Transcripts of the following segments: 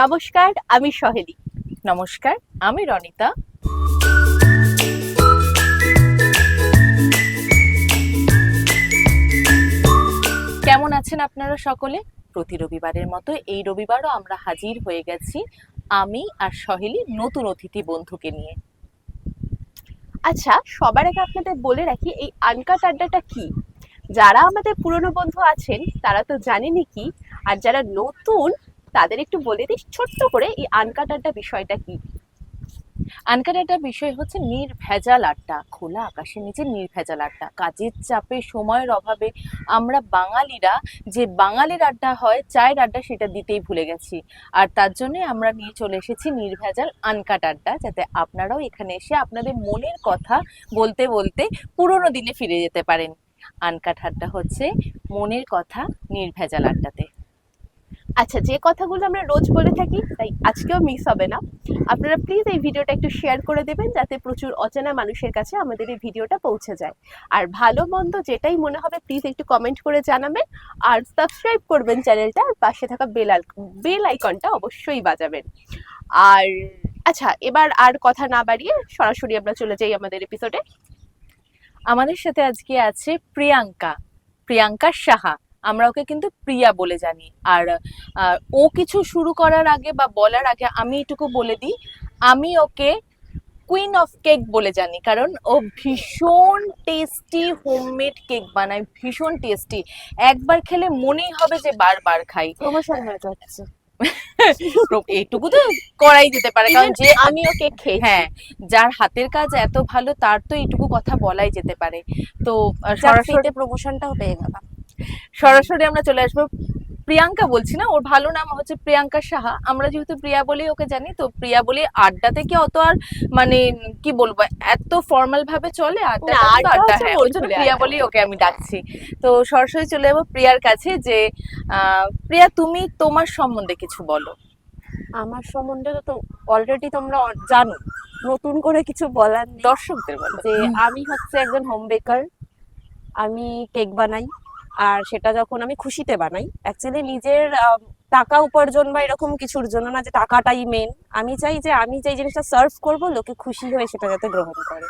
নমস্কার, আমি সহেলি। নমস্কার, আমি রনিতা। কেমন আছেন আপনারা সকলে? প্রতি রবিবারের মতো এই রবিবারও আমরা হাজির হয়ে গেছি, আমি আর সহেলি নতুন অতিথি বন্ধুকে নিয়ে। আচ্ছা, সবার আগে আপনাদের বলে রাখি, এই আনকাট আড্ডাটা কি। যারা আমাদের পুরনো বন্ধু আছেন তারা তো জানেনই কি, আর যারা নতুন তাদের একটু বলে দিই ছোট্ট করে এই আনকাট আড্ডা বিষয়টা কি। আনকাট একটা বিষয় হচ্ছে নির্ভেজাল আড্ডা, খোলা আকাশের নিচে নির্ভেজাল আড্ডা। কাজের চাপে, সময়ের অভাবে আমরা বাঙালিরা যে বাঙালির আড্ডা হয়, চায়ের আড্ডা, সেটা দিতেই ভুলে গেছি। আর তার জন্য আমরা নিয়ে চলে এসেছি নির্ভেজাল আনকাট আড্ডা, যাতে আপনারাও এখানে এসে আপনাদের মনের কথা বলতে বলতে পুরোনো দিনে ফিরে যেতে পারেন। আনকাট আড্ডা হচ্ছে মনের কথা নির্ভেজাল আড্ডাতে। আচ্ছা, যে কথাগুলো আমরা রোজ বলে থাকি তাই আজকেও মিস হবে না। আপনারা প্লিজ এই ভিডিওটা একটু শেয়ার করে দেবেন, যাতে প্রচুর অচেনা মানুষের কাছে আমাদের এই ভিডিওটা পৌঁছে যায়। আর ভালো মন্দ যেটাই মনে হবে প্লিজ একটু কমেন্ট করে জানাবেন, আর সাবস্ক্রাইব করবেন চ্যানেলটা, আর পাশে থাকা বেল আইকনটা অবশ্যই বাজাবেন। আর আচ্ছা, এবার আর কথা না বাড়িয়ে সরাসরি আমরা চলে যাই আমাদের এপিসোডে। আমাদের সাথে আজকে আছে প্রিয়াঙ্কা, প্রিয়াঙ্কা সাহা। আমরা ওকে কিন্তু প্রিয়া বলে জানি। আর ও কিছু শুরু করার আগে বা বলার আগে আমি এটুকু বলে দিই, আমি ওকে কুইন অফ কেক বলে জানি, কারণ ও ভীষণ টেস্টি হোমমেড কেক বানায়, ভীষণ টেস্টি। একবার খেলে মনেই হবে যে বারবার খাই। প্রমোশন হয়ে যাচ্ছে। এইটুকু তো করাই যেতে পারে, কারণ যে আমি ওকে খেয়েছি। হ্যাঁ, যার হাতের কাজ এত ভালো তার তো এইটুকু কথা বলাই যেতে পারে। তো সরাসরি প্রমোশনটাও পেয়ে গেলাম। সরাসরি আমরা চলে আসবো। প্রিয়াঙ্কা বলছি না, ওর ভালো নাম হচ্ছে প্রিয়াঙ্কা সাহা। আমরা যেহেতু প্রিয়া বলেই ওকে জানি, তো প্রিয়া বলে আড্ডা থেকে অত আর মানে কি বলবো, এত ফর্মাল ভাবে চলে আড্ডা? আড্ডা, হ্যাঁ, ওই জন্য প্রিয়া বলেই ওকে আমি ডাকছি। তো সরাসরি চলে যাবো প্রিয়ার কাছে যে প্রিয়া, তুমি তোমার সম্বন্ধে কিছু বলো। আমার সম্বন্ধে তো অলরেডি তোমরা জানো, নতুন করে কিছু বলার নেই। দর্শকদের বলো। যে আমি হচ্ছে একজন হোম বেকার। আমি কেক বানাই, আর সেটা যখন আমি খুশিতে বানাই, অ্যাকচুয়ালি নিজের টাকা উপার্জন বা এরকম কিছুর জন্য না, যে টাকাটাই মেন। আমি চাই যে আমি যে জিনিসটা সার্ভ করব, লোকে খুশি হয়ে সেটা যাতে গ্রহণ করে।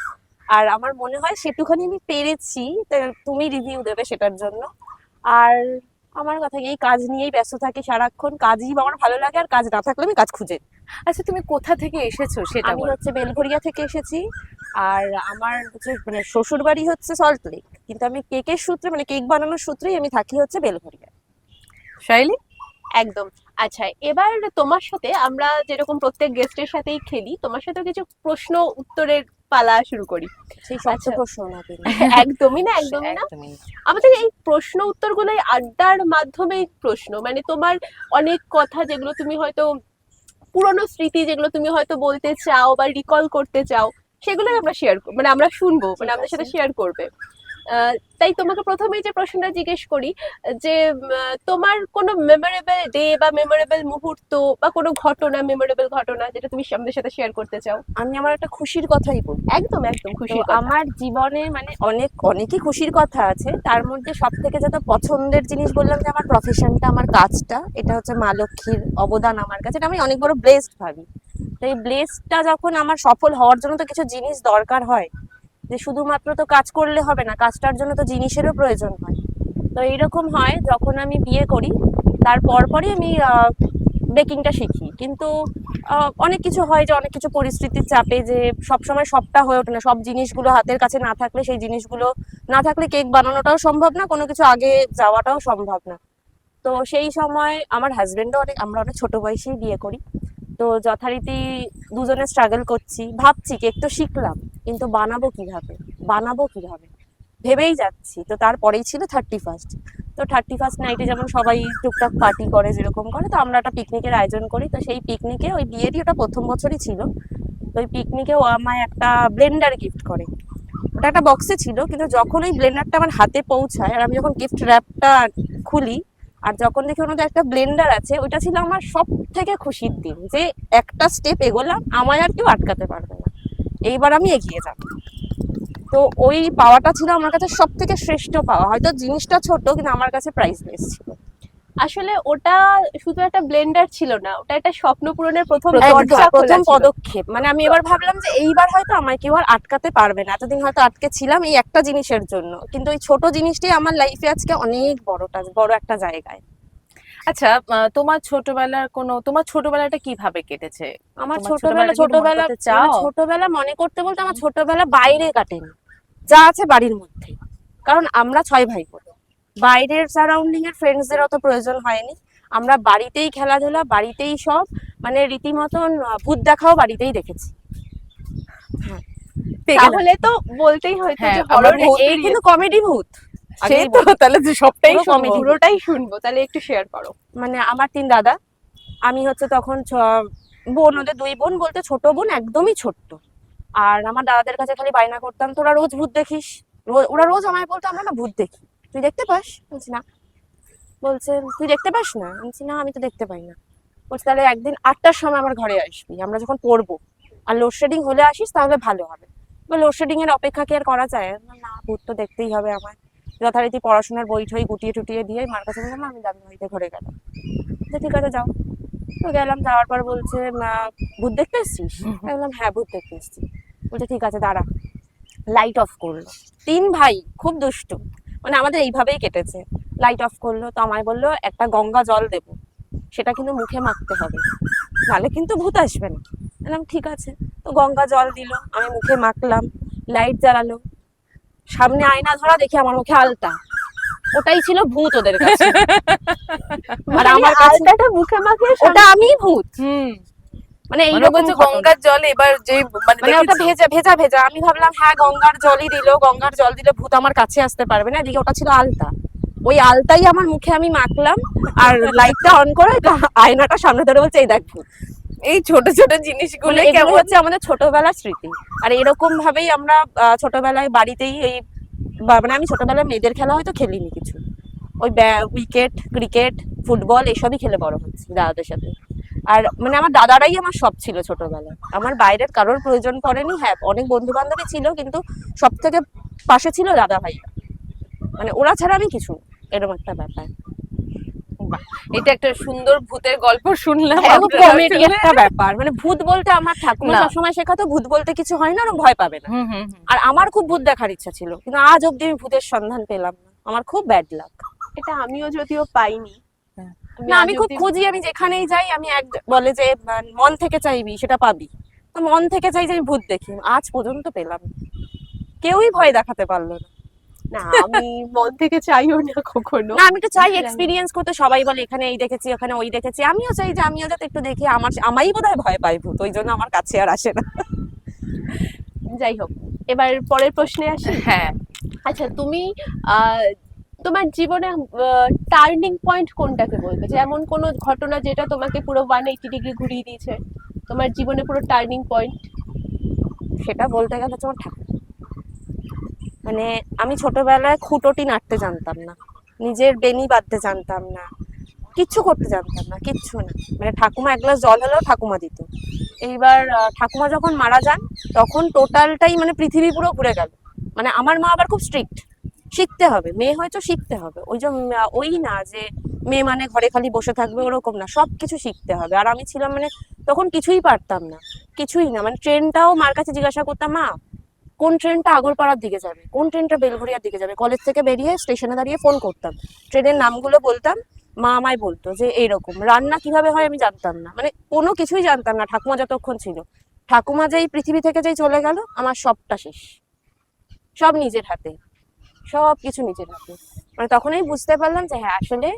আর আমার মনে হয় সেটুখানি আমি পেরেছি, তো তুমি রিভিউ দেবে সেটার জন্য। আর আমার কথা এই কাজ নিয়েই ব্যস্ত থাকি সারাক্ষণ, কাজই আমার ভালো লাগে, আর কাজ না থাকলে আমি কাজ খুঁজে। আচ্ছা, তুমি কোথা থেকে এসেছো সেটা আমি বলো। হচ্ছে বেলঘরিয়া থেকে এসেছি। আর আমার হচ্ছে মানে শ্বশুর বাড়ি হচ্ছে সল্ট লেক, কিন্তু আমি কেকের সূত্রে মানে কেক বানানোর সূত্রেই আমি থাকি হচ্ছে বেলঘরিয়া। শাইলি? একদম। আচ্ছা, এবার তোমার সাথে আমরা যেরকম প্রত্যেক গেস্টের সাথেই খেলি, তোমার সাথে কিছু প্রশ্ন উত্তরের পালা শুরু করি। সেই শক্ত আচ্ছা। প্রশ্ন না কিন্তু। একদমই না, একদমই না। একদমই। আমাদের এই প্রশ্ন উত্তরগুলোই আড্ডার মাধ্যমে প্রশ্ন, মানে তোমার অনেক কথা যেগুলো তুমি হয়তো পুরনো স্মৃতি যেগুলো তুমি হয়তো বলতে চাও বা রিকল করতে চাও, সেগুলোই আমরা শেয়ার, মানে আমরা শুনবো, মানে আমাদের সাথে শেয়ার করবে। তাই তোমাকে প্রথমেই যে প্রশ্নটা জিজ্ঞেস করি, যে তোমার কোনো মেমোরেবল ডে বা মেমোরেবল মুহূর্ত বা কোনো ঘটনা, মেমোরেবল ঘটনা যেটা তুমি আমাদের সাথে শেয়ার করতে চাও। আমি আমার একটা খুশির কথাই বলি। একদম একদম তো খুশির কথা। আমার জীবনে মানে অনেকই খুশির কথা আছে, তার মধ্যে সব থেকে যত পছন্দের জিনিস বললাম যে আমার প্রফেশনটা, আমার কাজটা, এটা হচ্ছে মা লক্ষ্মীর অবদান আমার কাছে। এটা আমি অনেক বড় ব্লেসড ভাবি। তো এই ব্লেসডটা যখন আমার সফল হওয়ার জন্য তো কিছু জিনিস দরকার হয়, যে শুধুমাত্র তো কাজ করলে হবে না, কাজটার জন্য তো জিনিসেরও প্রয়োজন হয়। তো এইরকম হয় যখন আমি বিয়ে করি, তার পরপরই আমি বেকিংটা শিখি। কিন্তু অনেক কিছু হয় যে অনেক কিছু পরিস্থিতির চাপে যে সবসময় সবটা হয়ে ওঠে না, সব জিনিসগুলো হাতের কাছে না থাকলে, সেই জিনিসগুলো না থাকলে কেক বানানোটাও সম্ভব না, কোনো কিছু আগে যাওয়াটাও সম্ভব না। তো সেই সময় আমার হাজবেন্ডও আমরা অনেক ছোট বয়সেই বিয়ে করি। তো যথারীতি দুজনে স্ট্রাগল করছি, ভাবছি কেক তো শিখলাম, কিন্তু বানাবো কিভাবে ভেবেই যাচ্ছি। তো তারপরেই ছিল 31st। তো 31st নাইটে যেমন সবাই টুকটাক পার্টি করে যেরকম করে, তো আমরা একটা পিকনিকের আয়োজন করি। তো সেই পিকনিকে, ওই বিয়েরই ওটা প্রথম বছরই ছিল, তো ওই পিকনিকে ও আমায় একটা ব্লেন্ডার গিফট করে। ওটা একটা বক্সে ছিল, কিন্তু যখন ওই ব্লেন্ডারটা আমার হাতে পৌঁছায়, আর আমি যখন গিফট র্যাপটা খুলি, আর যখন দেখি ওর মধ্যে একটা ব্লেন্ডার আছে, ওইটা ছিল আমার সব থেকে খুশির দিন, যে একটা স্টেপ এগোলাম, আমায় আর কেউ আটকাতে পারবে না, এইবার আমি এগিয়ে যাবো। তো ওই পাওয়াটা ছিল আমার কাছে সব থেকে শ্রেষ্ঠ পাওয়া। হয়তো জিনিসটা ছোট, কিন্তু আমার কাছে প্রাইসলেস ছিল। আসলে ওটা শুধু একটা ব্লেন্ডার ছিল না, ওটা একটা স্বপ্ন পূরণের প্রথম একদম, দরজা খোলা প্রথম ছিল। পদক্ষেপ। মানে আমি এবার ভাবলাম যে এইবার হয়তো আমায় কেউ আর আটকাতে পারবে না। এতদিন হয়তো আটকে ছিলাম এই একটা জিনিসের জন্য, কিন্তু এই ছোট জিনিসটি আমার লাইফে আজকে অনেক বড় একটা জায়গায়। আচ্ছা, তোমার ছোটবেলাটা কিভাবে কেটেছে? আমার তোমার ছোটবেলা ছোটবেলাটা কি একটু মনে ছোটবেলা করতে মানে চাও? ছোটবেলা মনে করতে বলতে আমার ছোটবেলা বাইরে কাটেনি, যা আছে বাড়ির মধ্যে। কারণ আমরা 6 ভাই বোন, বাইরের সারাউন্ডিং এর ফ্রেন্ডসদের অত প্রয়োজন হয়নি। আমরা বাড়িতেই খেলাধুলা, বাড়িতেই সব, মানে রীতিমতন ভূত দেখাও বাড়িতেই দেখেছি। হ্যাঁ, পেয়ে গেলাম। তাহলে তো বলতেই হয়তো হ্যাঁ, যে আমরা হরর ভূত- এই কিন্তু কমেডি ভূত। সেই আগেই তো, বলি। তাহলে তো সবটাই পুরো শুনবো। comedy। পুরোটাই শুনবো, তাহলে একটু শেয়ার করো। মানে আমার 3 দাদা, আমি হচ্ছে তখন বোন, ওদের 2 বোন বলতে ছোট বোন একদমই ছোট্ট। আর আমার দাদাদের কাছে খালি বায়না করতাম, তোরা রোজ ভূত দেখিস। ওরা রোজ আমায় বলতো, আমরা না ভূত দেখি, তুই দেখতে পাস? বলছি না। বলছে তুই দেখতে পাস না? বলছি না, আমি তো দেখতে পাই না। বলছে তাহলে একদিন 8টার সময় আমার ঘরে আসবি, আমরা যখন পড়বো, আর লোডশেডিং হলে আসিস তাহলে ভালো হবে। লোডশেডিং এর অপেক্ষা কি আর করা যায়? না, ভূত তো দেখতেই হবে আমার। যথারীতি পড়াশোনার বই ঠই গুটিয়ে টুটিয়ে দিয়ে মার কাছে বললাম আমি দাদু ভাইতে ঘরে গেলাম। যে ঠিক আছে যাও। তো গেলাম, যাওয়ার পর বলছে ভূত দেখতে এসছিস? আমি বললাম হ্যাঁ, ভূত দেখতে এসছি। বলছে ঠিক আছে দাঁড়া। লাইট অফ করলো। 3 ভাই, খুব দুষ্টু। মানে আমাদের এইভাবেই কেটেছে। লাইট অফ করলো, তো আমায় বললো একটা গঙ্গা জল দেবো, সেটা কিন্তু মুখে মাখতে হবে, নাহলে কিন্তু ভূত আসবে না। বললাম ঠিক আছে। তো গঙ্গা জল দিল, আমি মুখে মাখলাম, লাইট জ্বালালো, সামনে আয়না ধরা, দেখি আমার মুখে আলতা। ওটাই ছিল ভূত ওদের কাছে। আর আমার কাছে আলতাটা মুখে মাখিয়ে ওটা আমি ভূত। হুম, মানে মানে এইরকম বলছে ঘটনা। গঙ্গার জল এবার যে মানে ওটা ভেজা ভেজা ভেজা, আমি ভাবলাম হ্যাঁ গঙ্গার জলই দিল, গঙ্গার জল দিলে ভূত আমার কাছে আসতে পারবে না। এদিকে ওটা ছিল আলতা, ওই আলতাই আমার মুখে আমি মাখলাম, আর লাইটটা অন করে আয়নাটা সামনে ধরে বলছে এই দেখ ভূত। এই ছোট ছোট জিনিসগুলো মানে এগুলো কেমন হচ্ছে আমাদের ছোটবেলার স্মৃতি। আর এরকম ভাবেই আমরা ছোটবেলায় বাড়িতেই এই মানে আমি ছোটবেলায় মেয়েদের খেলা হয়তো খেলিনি কিছু, ওই উইকেট, ক্রিকেট, ফুটবল এসবই খেলে বড় হচ্ছে দাদাদের সাথে। আর মানে আমার দাদারাই আমার সব ছিল ছোটবেলায়, আমার বাইরের কারোর প্রয়োজন পড়েনি। হ্যাঁ, অনেক বন্ধু বান্ধবী ছিল, কিন্তু সব থেকে পাশে ছিল দাদা ভাইরা, মানে ওরা ছাড়া আমি কিছু না, এরকম একটা ব্যাপার। এটা একটা সুন্দর ভূতের গল্প শুনলাম আমরা কমেডি আসলে। একটা ব্যাপার। মানে ভূত বলতে আমার ঠাকুমা না। সবসময় শেখাতো, ভূত বলতে কিছু হয় না, ওরা ভয় পাবে না। হুম হুম হুম। আর আমার খুব ভূত দেখার ইচ্ছা ছিল, কিন্তু আজ অব্দি আমি ভূতের সন্ধান পেলাম না, আমার খুব ব্যাড লাক। এটা আমিও যদিও পাইনি। হ্যাঁ। না, আমি আজ খুব অব্দি- খুঁজি, আমি যেখানেই যাই আমি বলে যে মন থেকে চাইবি সেটা পাবি। তো মন থেকে চাই যে আমি ভূত দেখি, আজ পর্যন্ত পেলাম না। কেউই ভয় দেখাতে পারলো না। না, আমি মন থেকে চাইও না কখনো। না, আমি তো চাই এক্সপিরিয়েন্স করতে। সবাই বলে এখানে এই দেখেছি, ওখানে ওই দেখেছি, আমিও চাই যে আমিও যাতে একটু দেখি। আমারই বোধহয় ভয় পাই ভূত, ওই জন্য আমার কাছে আর আসে না। যাই হোক, এবার পরের প্রশ্নে আসি। হ্যাঁ, আচ্ছা, তুমি তোমার জীবনে টার্নিং পয়েন্ট কোনটাকে বলবে? যে এমন কোনো ঘটনা যেটা তোমাকে পুরো 180 ডিগ্রি ঘুরিয়ে দিয়েছে, তোমার জীবনে পুরো টার্নিং পয়েন্ট। সেটা বলতে গেলে তোমার ঠাকুর। মানে আমি ছোটবেলায় খুঁটোটি নাড়তে জানতাম না, নিজের বেনি বাঁধতে জানতাম না, কিচ্ছু করতে জানতাম না, কিচ্ছু না। মানে ঠাকুমা এক গ্লাস জল হলেও ঠাকুমা দিত। এইবার ঠাকুমা যখন মারা যান, তখন টোটালটাই মানে পৃথিবী পুরো ঘুরে গেল। মানে আমার মা আবার খুব স্ট্রিক্ট, শিখতে হবে, মেয়ে হয়তো শিখতে হবে। ওই যে ওই না যে মেয়ে মানে ঘরে খালি বসে থাকবে, ওরকম না, সবকিছু শিখতে হবে। আর আমি ছিলাম মানে তখন কিছুই পারতাম না, কিছুই না। মানে ট্রেনটাও মার কাছে জিজ্ঞাসা করতাম, মা কোন ট্রেনটা আগরপাড়ার দিকে যাবে, কোন ট্রেনটা বেলঘরিয়ার দিকে যাবে। কলেজ থেকে বেরিয়ে স্টেশনে দাঁড়িয়ে ফোন করতাম, ট্রেনের নামগুলো বলতাম, মা আমায় বলতো যে এইরকম। রান্না কিভাবে হয় আমি জানতাম না, মানে কোনো কিছুই জানতাম না ঠাকুমা যতক্ষণ ছিল। ঠাকুমা যেই পৃথিবী থেকে যেই চলে গেল, আমার সবটা শেষ, সব নিজের হাতে, সব কিছু নিজের হাতে। মানে তখনই বুঝতে পারলাম যে হ্যাঁ, আসলে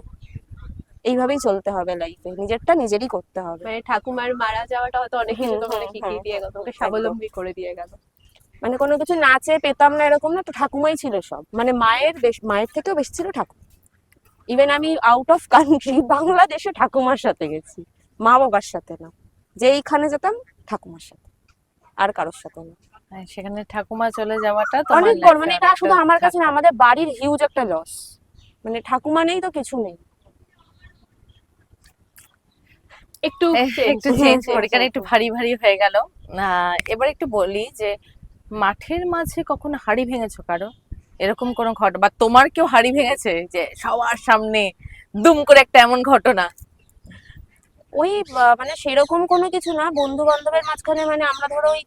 এইভাবেই চলতে হবে লাইফে, নিজেরটা নিজেরই করতে হবে। মানে ঠাকুমার মারা যাওয়াটা হয়তো অনেক কিছু হুম, তোমাকে হুম, শিখিয়ে হুম, দিয়ে গেল, তোমাকে একদম। স্বাবলম্বী করে দিয়ে গেল। মানে কোনো কিছু না চেয়ে পেতাম না এরকম না, তো ঠাকুমাই ছিল সব। মানে মায়ের থেকেও বেশি ছিল ঠাকুমা। ইভেন আমি আউট অফ কান্ট্রি বাংলাদেশে ঠাকুমার সাথে গেছি, মা বাবার সাথে না। যেইখানে যেতাম ঠাকুমার সাথে, আর কারোর সাথে না। সেখানে ঠাকুমা চলে যাওয়াটা তোমার অনেক বড়, মানে life-এ এটা শুধু অনেকটা আমার কাছে না, ধাক্কা। আমাদের বাড়ির হিউজ একটা লস। মানে ঠাকুমা নেই তো কিছু নেই। একটু একটু চেঞ্জ করি, কারণ একটু ভারী ভারী হয়ে গেল। এবার একটু বলি যে মাঠের মাঝে কখনো হাড়ি ভেঙেছো কারো? এরকম কোনো ঘটনা বা তোমার কেউ হাড়ি ভেঙেছে যে সবার সামনে দুম করে একটা এমন ঘটনা? ওই মানে সেরকম কোনো কিছু না, বন্ধু বান্ধবের মাঝখানে মানে আমরা ধরো ওই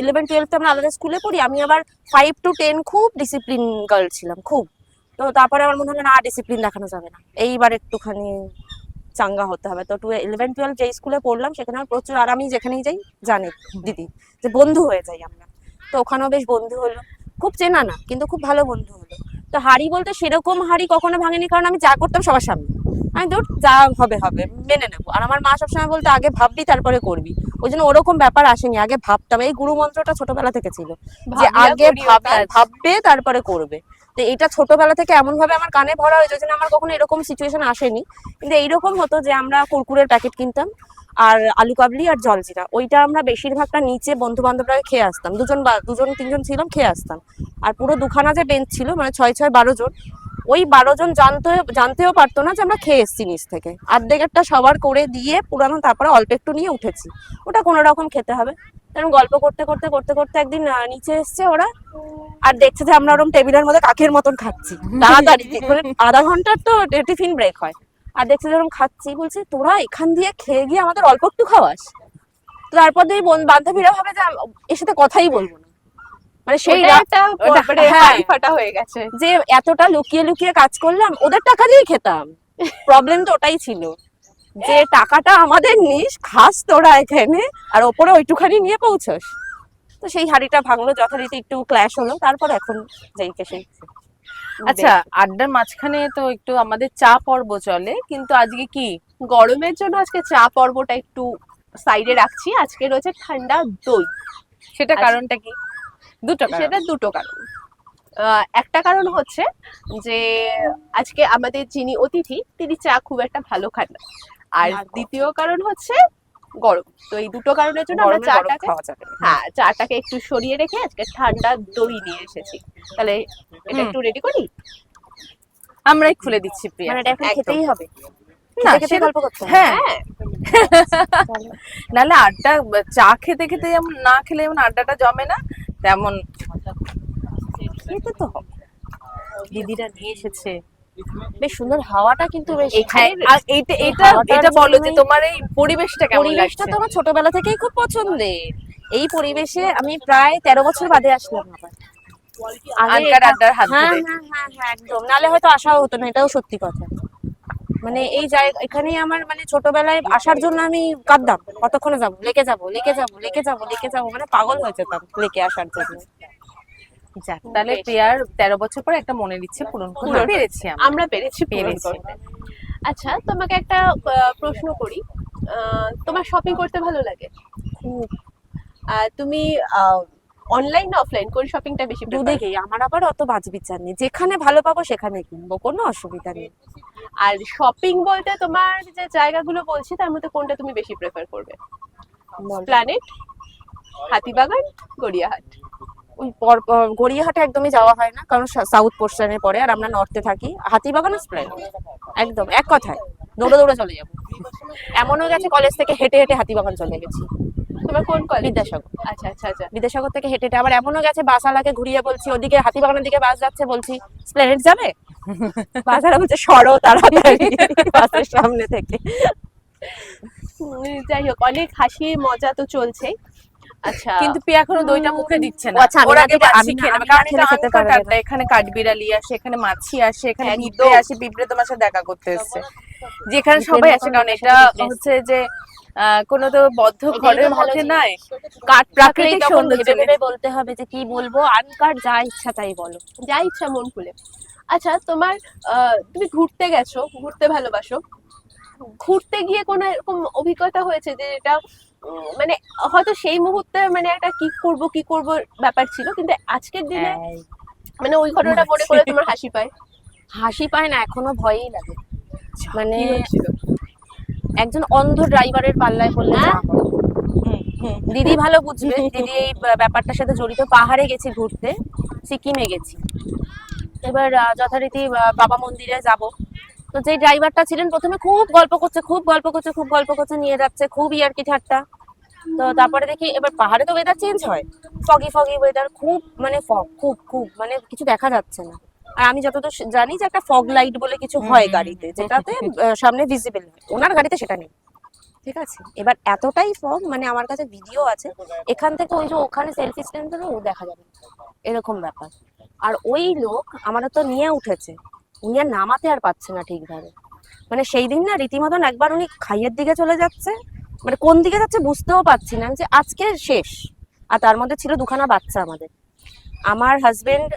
11 12 তো আমরা আলাদা স্কুলে পড়ি, আমি আবার 5 to 10 খুব ডিসিপ্লিন গার্ল ছিলাম খুব। তো তারপরে আমার মনে হলো না ডিসিপ্লিন দেখানো যাবে না, এইবার একটুখানি চাঙ্গা হতে হবে। তো 11 12 যে স্কুলে পড়লাম সেখানে আমার প্রচুর, আর আমি যেখানেই যাই জানি দিদি যে বন্ধু হয়ে যাই আমরা। তো ওখানেও বেশ বন্ধু হলো, খুব চেনা না কিন্তু খুব ভালো বন্ধু হলো। তো হাড়ি বলতে সেরকম হাড়ি কখনো ভাঙেনি, কারণ আমি যা করতাম সবার সামনে, আমি ধর যা হবে হবে মেনে নেবো। আর আমার মা সবসময় বলতো আগে ভাববি তারপরে করবি, ওই জন্য ওরকম ব্যাপার আসেনি, আগে ভাবতাম। এই গুরু মন্ত্রটা ছোটবেলা থেকে ছিল যে ভাবিয়া আগে করিও কাজ। ভাববে তারপরে করবে। তো এটা ছোটবেলা থেকে এমন ভাবে আমার কানে ভরা হয়েছে যে আমার কখনো এরকম সিচুয়েশন আসেনি। কিন্তু এইরকম হতো যে আমরা কুরকুরের প্যাকেট কিনতাম আর আলু কাবলি আর জলজিরা, ওইটা আমরা বেশিরভাগটা নিচে বন্ধু বান্ধবরা খেয়ে আসতাম, দুজন তিনজন ছিলাম, খেয়ে আসতাম। আর পুরো দুখানা যে বেঞ্চ ছিল মানে 6 6 12 জন, ওই 12 জন জানতেও পারতো না যে আমরা খেয়ে এসছি নিচ থেকে। অর্ধেকেরটা সবার করে দিয়ে পুরানো, তারপরে অল্প একটু নিয়ে উঠেছি, ওটা কোনো রকম খেতে হবে। এরকম গল্প করতে করতে করতে করতে একদিন নিচে এসছে ওরা, আর দেখছে যে আমরা ওরকম টেবিলের মধ্যে কাকের মতন খাচ্ছি তাড়াতাড়ি, মানে আধা ঘন্টার তো টিফিন ব্রেক হয়। আর দেখছে যে ওরকম খাচ্ছি, বলছে তোরা এখান দিয়ে খেয়ে গিয়ে আমাদের অল্প একটু খাওয়াস। তো তারপর দিয়ে বান্ধবীরা ভাবে যে এর সাথে কথাই বলবো না, মানে সেই ওটা একটা মানে হ্যাঁ। হাড়ি ফাটা হয়ে গেছে। যে এতটা লুকিয়ে লুকিয়ে কাজ করলাম, ওদের টাকা দিয়ে খেতাম। প্রবলেম তো ওটাই ছিল যে টাকাটা আমাদের নিস, খাস তোরা এখানে, আর ওপরে ওইটুখানি নিয়ে পৌঁছস। তো সেই হাড়িটা ভাঙলো, যথারীতি একটু ক্ল্যাশ হলো, তারপর এখন যাইকে সেই আচ্ছা, আড্ডার মাঝখানে তো একটু আমাদের চা পর্ব চলে, কিন্তু আজকে কি? গরমের জন্য আজকে চা পর্বটা একটু সাইডে রাখছি। আজকে রয়েছে ঠান্ডা দই। সেটা কারণটা কি? দুটো কারণ। সেটা দুটো কারণ। একটা কারণ হচ্ছে যে আজকে আমাদের যিনি অতিথি তিনি চা খুব একটা ভালো খান না, আর দ্বিতীয় কারণ হচ্ছে গরম। তো এই দুটো কারণের জন্য আমরা চাটাকে, খাওয়া যাবে না। হ্যাঁ চাটাকে একটু সরিয়ে রেখে আজকে ঠান্ডা দই নিয়ে এসেছি। তাহলে এটা একটু রেডি করি। আমরাই খুলে দিচ্ছি প্রিয়া। মানে এটা এখন একদম। খেতেই হবে, না, খেতে খেতে সেটা- গল্প করতে হবে। হ্যাঁ, হ্যাঁ, নাহলে আড্ডা, চা খেতে খেতে যেমন না খেলে যেমন আড্ডাটা জমে না, তেমন খেতে তো হবে। দিদিরা নিয়ে এসেছে বেশ সুন্দর হাওয়াটা কিন্তু বেশ এখানে। আর এইটা এই এটা হাওয়াটার এটা বলো যে জন্যই- তোমার এই পরিবেশটা কেমন পরিবেশটা লাগছে? তো আমার ছোটবেলা থেকেই খুব পছন্দের। এই পরিবেশে আমি প্রায় 13 বছর বাদে আসলাম আবার। আগে আনকার আড্ডার হাত হ্যাঁ ধরে। হ্যাঁ হ্যাঁ হ্যাঁ একদম, নালে হয়তো আসাও হতো না, এটাও সত্যি কথা। মানে এই জায়গা এখানেই আমার মানে ছোটবেলায় আসার জন্য আমি কাঁদতাম, কতক্ষণে যাবো, লেকে যাবো লেকে যাবো লেকে যাবো লেকে যাবো, মানে পাগল হয়ে যেতাম লেকে আসার জন্য। যাক, তাহলে প্রিয়ার 13 বছর পর একটা মনের ইচ্ছে পূরণ করতে পূরণ পেরেছি আমরা। আমরা পেরেছি পূরণ পেরেছি। করতে। আচ্ছা, তোমাকে একটা প্রশ্ন করি। তোমার শপিং করতে ভালো লাগে? খুব তুমি অনলাইন না অফলাইন কোন শপিংটা বেশি প্রেফার? দুদিকেই, আমার আবার অত বাজবিচার নেই, যেখানে ভালো পাবো সেখানে কিনবো, কোনো অসুবিধা নেই। আর শপিং বলতে তোমার যে জায়গাগুলো বলছি তার মধ্যে কোনটা তুমি বেশি প্রেফার করবে? প্ল্যানেট, হাতিবাগান, গড়িয়াহাট? ওই গড়িয়াহাটে একদমই যাওয়া হয় না, কারণ সাউথ পোর্শনে পড়ে আর আমরা নর্থে থাকি। হাতিবাগান এসপ্ল্যানেড, একদম এক কথায় দৌড়ে দৌড়ে চলে যাবো। এমনও গেছে কলেজ থেকে হেঁটে হেঁটে হাতিবাগান চলে গেছি। তোমার কোন কলেজ? বিদ্যাসাগর। আচ্ছা আচ্ছা আচ্ছা। বিদ্যাসাগর থেকে হেঁটে হেঁটে আবার এমনও গেছে বাসালাকে ঘুরিয়ে বলছি ওদিকে হাতিবাগানের দিকে বাস যাচ্ছে, বলছি স্প্লেনেড যাবে, বাসারা বলছে সরো তাড়াতাড়ি বাসের সামনে থেকে। যাই হোক, অনেক হাসি মজা তো চলছেই। আচ্ছা, কিন্তু প্রিয়া এখনো দইটা মুখে দিচ্ছে না। ও আচ্ছা, আমি ওর না আগে দিলে- মাছি আমি না- খেয়ে নেবে, আমি না কারণ খেলে এটা খেতে আনকাট পারবে আড্ডা। না। এখানে কাঠবিড়ালি আসে, এখানে মাছি আসে, এখানে একদম। পিঁপড়ে আসে। পিঁপড়ে তোমার সাথে দেখা করতে এসছে, যেখানে পিঁপড়ের সবাই আসে, মতন কারণ পিঁপড়ের এটা সাথে পিঁপড়ে হচ্ছে যে কোনো তো বদ্ধ এটাই তো ঘরের ভালো মধ্যে জিনিস। নাই, কাট প্রাকৃতিক প্রাকৃতিক সৌন্দর্য ভেবে ভেবে নেই। বলতে হবে যে কি বলবো, আনকাট যা ইচ্ছা তাই বলো। যা ইচ্ছা মন খুলে। আচ্ছা, তোমার তুমি ঘুরতে গেছো, ঘুরতে ভালোবাসো, ঘুরতে গিয়ে কোনো এরকম অভিজ্ঞতা হয়েছে যে এটা মানে হয়তো সেই মুহূর্তে মানে একটা কি করব ব্যাপার ছিল, কিন্তু আজকের দিনে মানে ওই ঘটনাটা মনে করে তোমার হাসি পায়? হাসি পায় না, এখনো ভয়ই লাগে। মানে কি হয়েছিল? একজন অন্ধ ড্রাইভারের পাল্লায় পড়লে যা হয়। দিদি ভালো বুঝবে, দিদি এই ব্যাপারটার সাথে জড়িত। পাহাড়ে গেছি ঘুরতে, সিকিমে গেছি। এবার যথারীতি বাবা মন্দিরে যাব। তো যে ড্রাইভারটা ছিলেন প্রথমে খুব গল্প করছে নিয়ে যাচ্ছে, খুব ইয়ার্কি ঠাট্টা। তো তারপরে দেখি এবার পাহাড়ে তো ওয়েদার চেঞ্জ হয়, ফগি ফগি ওয়েদার, খুব মানে ফগ, খুব খুব মানে কিছু দেখা যাচ্ছে না। আর আমি যতদূর জানি যে একটা ফগ লাইট বলে কিছু হয় গাড়িতে, যেটাতে সামনে ভিজিবল হয়, ওনার গাড়িতে সেটা নেই। ঠিক আছে, এবার এতটাই ফগ, মানে আমার কাছে ভিডিও আছে, এখান থেকে ওই যে ওখানে সেলফি স্ট্যান্ড ধরে ও দেখা যাবে না, এরকম ব্যাপার। আর ওই লোক আমাদের তো নিয়ে উঠেছে, উনি আর নামাতে আর পাচ্ছে না ঠিকভাবে। মানে সেই দিন না রীতিমতন একবার উনি খাইয়ের দিকে চলে যাচ্ছে, মানে কোন দিকে যাচ্ছে বুঝতেও পারছি না, যে আজকে শেষ। আর তার মধ্যে ছিল দুখানা বাচ্চা আমাদের, আমার হাজবেন্ড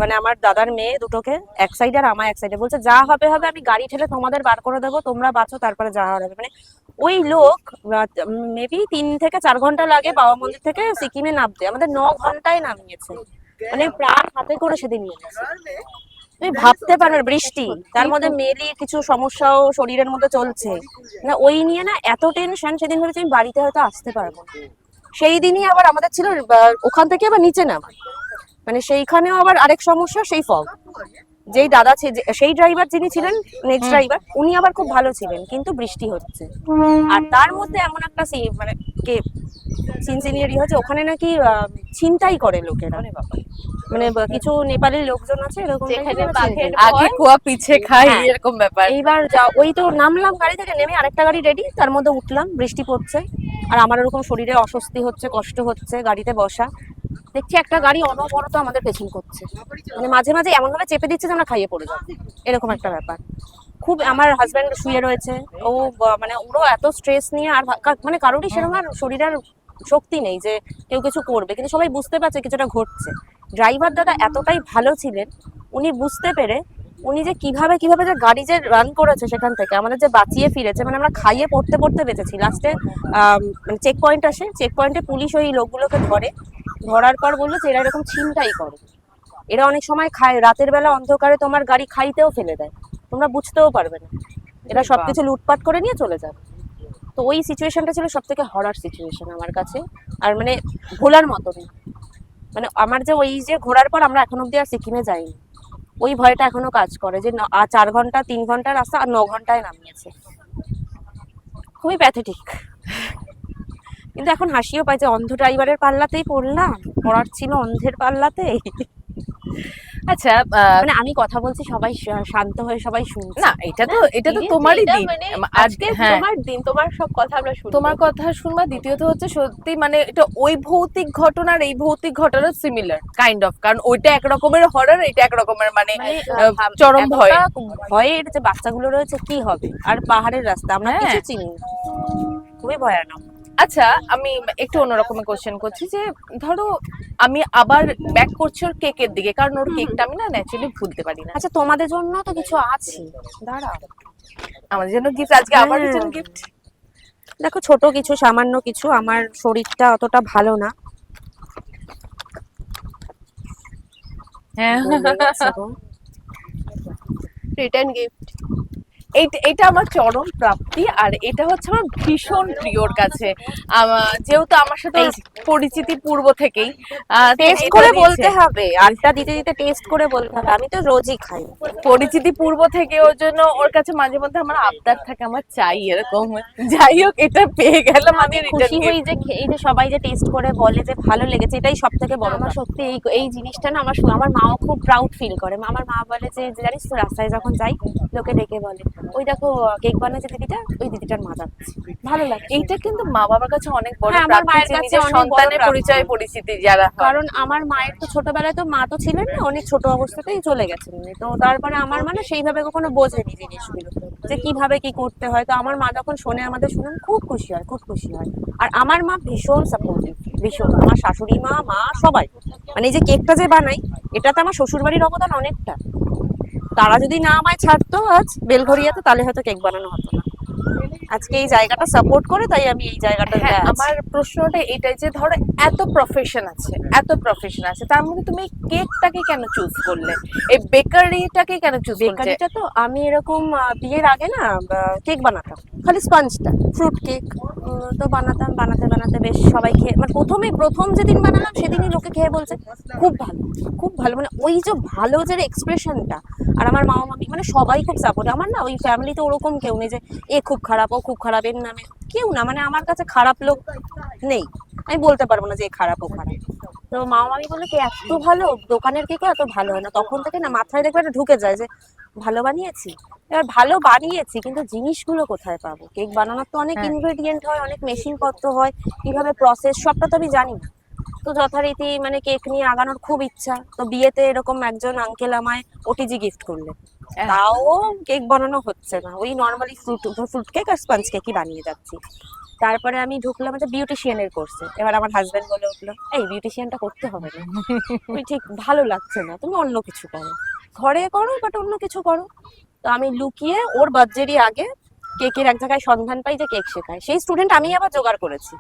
মানে আমার দাদার মেয়ে দুটোকে এক সাইডে আর আমার এক সাইডে, বলছে যা হবে হবে, আমি গাড়ি ঠেলে তোমাদের বার করে দেবো, তোমরা বাঁচো, তারপরে যা হবে। মানে ওই লোক মেবি 3 থেকে 4 ঘন্টা লাগে বাবা মন্দির থেকে সিকিমে নামতে, আমাদের 9 ঘন্টায় নামিয়েছে, মানে প্রাণ হাতে করে সেদিন নিয়ে গেছে। তুমি ভাবতে পারো, বৃষ্টি, তার মধ্যে মেয়েলি কিছু সমস্যাও শরীরের মধ্যে চলছে না, ওই নিয়ে না এত টেনশন, সেদিন ভেবেছি আমি বাড়িতে হয়তো আসতে পারবো না। সেই দিনই আবার আমাদের ছিল ওখান থেকে আবার নিচে নামা, মানে সেইখানেও আবার আরেক সমস্যা, সেই ফগ। যেই দাদা সেই ড্রাইভার যিনি ছিলেন, নেক্সট ড্রাইভার, উনি আবার খুব ভালো ছিলেন, কিন্তু বৃষ্টি হচ্ছে। আর তার মধ্যে এমন একটা মানে সিনসিনিয়ারি হচ্ছে, ওখানে নাকি ছিনতাই করে লোকেরা, মানে কিছু নেপালি লোকজন আছে এরকম, যেখানে নাকি বাঘের ছিনতাই করে। আগে কুয়া পিছে খাই, হ্যাঁ। এরকম ব্যাপার। এইবার ওই তো নামলাম গাড়ি থেকে, নেমে আরেকটা গাড়ি রেডি, তার মধ্যে উঠলাম, বৃষ্টি পড়ছে, আর আমার ওরকম শরীরে অস্বস্তি হচ্ছে, কষ্ট হচ্ছে গাড়িতে বসা। দেখছি একটা গাড়ি অনবরত আমাদের পেছন করছে, মানে মাঝে মাঝে এমন ভাবে চেপে দিচ্ছে যে আমরা খাইয়ে পড়ে যাবো, এরকম একটা ব্যাপার। খুব, আমার হাজব্যান্ড শুয়ে রয়েছে, ও মানে ওরও এত স্ট্রেস নিয়ে, আর মানে কারোরই সেরকম আর শরীরের শক্তি নেই যে কেউ কিছু করবে, কিন্তু সবাই বুঝতে পারছে কিছুটা ঘটছে। ড্রাইভার দাদা এতটাই ভালো ছিলেন, উনি বুঝতে পেরে উনি যে কিভাবে কিভাবে যে গাড়ি যে রান করেছে সেখান থেকে আমাদের যে বাঁচিয়ে ফিরেছে, মানে আমরা খাইয়ে পড়তে পড়তে বেঁচেছি। লাস্টে মানে চেক পয়েন্ট আসে, চেক পয়েন্টে পুলিশ ওই লোকগুলোকে ধরে, ধরার পর বললো যে এরা এরকম ছিনতাই করে, এরা অনেক সময় খায়, রাতের বেলা অন্ধকারে তোমার গাড়ি খাইতেও ফেলে দেয়, তোমরা বুঝতেও পারবে না, এরা সবকিছু লুটপাট করে নিয়ে চলে যাবে। তো ওই সিচুয়েশনটা ছিল সব থেকে হরার সিচুয়েশন আমার কাছে, আর মানে ভোলার মতো না। মানে আমার যে ওই যে ঘোরার পর আমরা এখন অব্দি আর সিকিমে যাইনি, ওই ভয়টা এখনো কাজ করে যে 4 ঘন্টা 3 ঘন্টার রাস্তা আর 9 ঘন্টায় নামিয়েছে। খুবই প্যাথেটিক, কিন্তু এখন হাসিও পাই যে অন্ধ ড্রাইভারের পাল্লাতেই পড়লাম, পড়ার ছিল অন্ধের পাল্লাতে। আচ্ছা, মানে আমি কথা বলছি, সবাই শান্ত হয়ে সবাই শুনছে। না এটা তো তোমারই এটা দিন, মানে আজকে আজকে তোমার দিন, তোমার সব কথা আমরা শুনবো। তোমার কথা শুনবা। দ্বিতীয়ত হচ্ছে সত্যি মানে এটা ওই ভৌতিক ঘটনার এই ভৌতিক ঘটনা সিমিলার কাইন্ড অফ, কারণ ওইটা এক রকমের হরর, এটা এক রকমের মানে চরম ভয়। ভয়ের যে বাচ্চাগুলো রয়েছে কি হবে, আর পাহাড়ের রাস্তা আমরা হ্যাঁ। কিছু চিনি না, খুবই ভয়ানক। আচ্ছা, আমি একটু অন্যরকমের কোশ্চেন করছি যে ধরো আমি আবার ব্যাক করছি ওর কেকের দিকে, কারণ ওর কেকটা আমি না ন্যাচারালি ভুলতে পারি না। আচ্ছা, তোমাদের জন্য তো কিছু আছে, দাঁড়াও, আমাদের জন্য গিফট, আজকে আমার হ্যাঁ। জন্য গিফট। দেখো ছোট কিছু, সামান্য কিছু, আমার শরীরটা অতটা ভালো না। হ্যাঁ, রিটার্ন গিফট। এটা আমার চরম প্রাপ্তি, আর এটা হচ্ছে আমার ভীষণ প্রিয়র কাছে। যেহেতু আমার সাথে ওর পরিচিতি পূর্ব থেকেই, টেস্ট করে বলতে হবে, আড্ডা দিতে দিতে টেস্ট করে বলতে হবে, আমি তো রোজই খাই। পরিচিতি পূর্ব থেকে ওর জন্য ওর কাছে মাঝে মধ্যে আমার আবদার থাকে, আমার চাই এরকম। যাই হোক, এটা পেয়ে গেলাম আমি, খুশি হই যে এই যে সবাই যে টেস্ট করে বলে যে ভালো লেগেছে, এটাই সব থেকে বড়। আমার সত্যি এই জিনিসটা না, আমার মাও খুব প্রাউড ফিল করে। আমার মা বলে যে জানিস তো, রাস্তায় যখন যাই লোকে ডেকে বলে ওই দেখো কেক বানাচ্ছে দিদিটা, ওই দিদিটার মা যাচ্ছে, ভালো লাগে। এইটা কিন্তু মা বাবার কাছে অনেক বড় হ্যাঁ, আমার প্রাপ্তি, মায়ের যে কাছে নিজের অনেক বড় সন্তানের প্রাপ্তি। পরিচয় পরিচিতি যারা হয়। কারণ আমার মায়ের তো ছোটবেলায় তো মা তো ছিলেন না, অনেক ছোট অবস্থাতেই চলে গেছেন উনি। তো তারপরে আমার মানে সেইভাবে কখনো বোঝেনি জিনিসগুলো, যে কিভাবে কি করতে হয়। তো আমার মা যখন শোনে, আমাদের শুনুন, খুব খুশি হয়, খুব খুশি হয়। আর আমার মা ভীষণ সাপোর্টিভ, ভীষণ। আমার শাশুড়ি মা সবাই, মানে এই যে কেকটা যে বানাই, এটাতে আমার শ্বশুর বাড়ির অবদান অনেকটা। তারা যদি না আমায় ছাড়তো আজ বেলঘরিয়াতে, তাহলে হয়তো কেক বানানো হতো না। আজকে এই জায়গাটা সাপোর্ট করে, তাই আমি এই জায়গাটা। হ্যাঁ, আমার প্রশ্নটা এটাই যে ধরো এত প্রফেশন আছে, তার মধ্যে তুমি কেকটাকে কেন চুজ করলে, এই বেকারিটাকে কেন চুজ করলে? বেকারিটা তো আমি এরকম বিয়ের আগে না কেক বানাতাম, খালি স্পঞ্জটা, ফ্রুট কেক। তো বানাতাম, বানাতে বানাতে বেশ সবাই খেয়ে, মানে প্রথম যেদিন বানালাম সেদিনই লোকে খেয়ে বলছে খুব ভালো, খুব ভালো। মানে ওই যে ভালো যে এক্সপ্রেশনটা, আর আমার মামা মামি মানে সবাই খুব সাপোর্ট। আমার না ওই ফ্যামিলিতে ওরকম কেউ নেই যে এ খুব খারাপ, ও খুব খারাপ, এর নামে কেউ না। মানে আমার কাছে খারাপ লোক নেই, আমি বলতে পারবো না যে এ খারাপ ও খারাপ। তো মামা মামি বললো কি এত ভালো, দোকানের কেকও এত ভালো হয় না। তখন থেকে না মাথায় দেখবে একটা ঢুকে যায় যে ভালো বানিয়েছি। এবার ভালো বানিয়েছি, কিন্তু জিনিসগুলো কোথায় পাবো? কেক বানানোর তো অনেক হ্যাঁ। ইনগ্রেডিয়েন্ট হয়, অনেক মেশিন পত্র হয়, কিভাবে প্রসেস সবটা তো আমি জানি না। তো যথারীতি মানে কেক নিয়ে আগানোর খুব ইচ্ছা, তো বিয়েতে এরকম একজন আঙ্কেল আমায় ওটিজি গিফট করলেন। তাও কেক বানানো হচ্ছে না, ওই নর্মালি ফ্রুট কেক আর স্পঞ্জ কেকই বানিয়ে যাচ্ছি। তারপরে আমি ঢুকলাম একটা বিউটিশিয়ানের কোর্সে। এবার আমার হাজবেন্ড বলে উঠলো, এই বিউটিশিয়ানটা করতে হবে না, তুমি ঠিক ভালো লাগছে না, তুমি অন্য কিছু করো, ঘরে করো বাট অন্য কিছু করো। তো আমি লুকিয়ে ওর বার্থডেরই আগে কেকের এক জায়গায় সন্ধান পাই যে কেক শেখায়, সেই স্টুডেন্ট আমি আবার জোগাড় করেছি।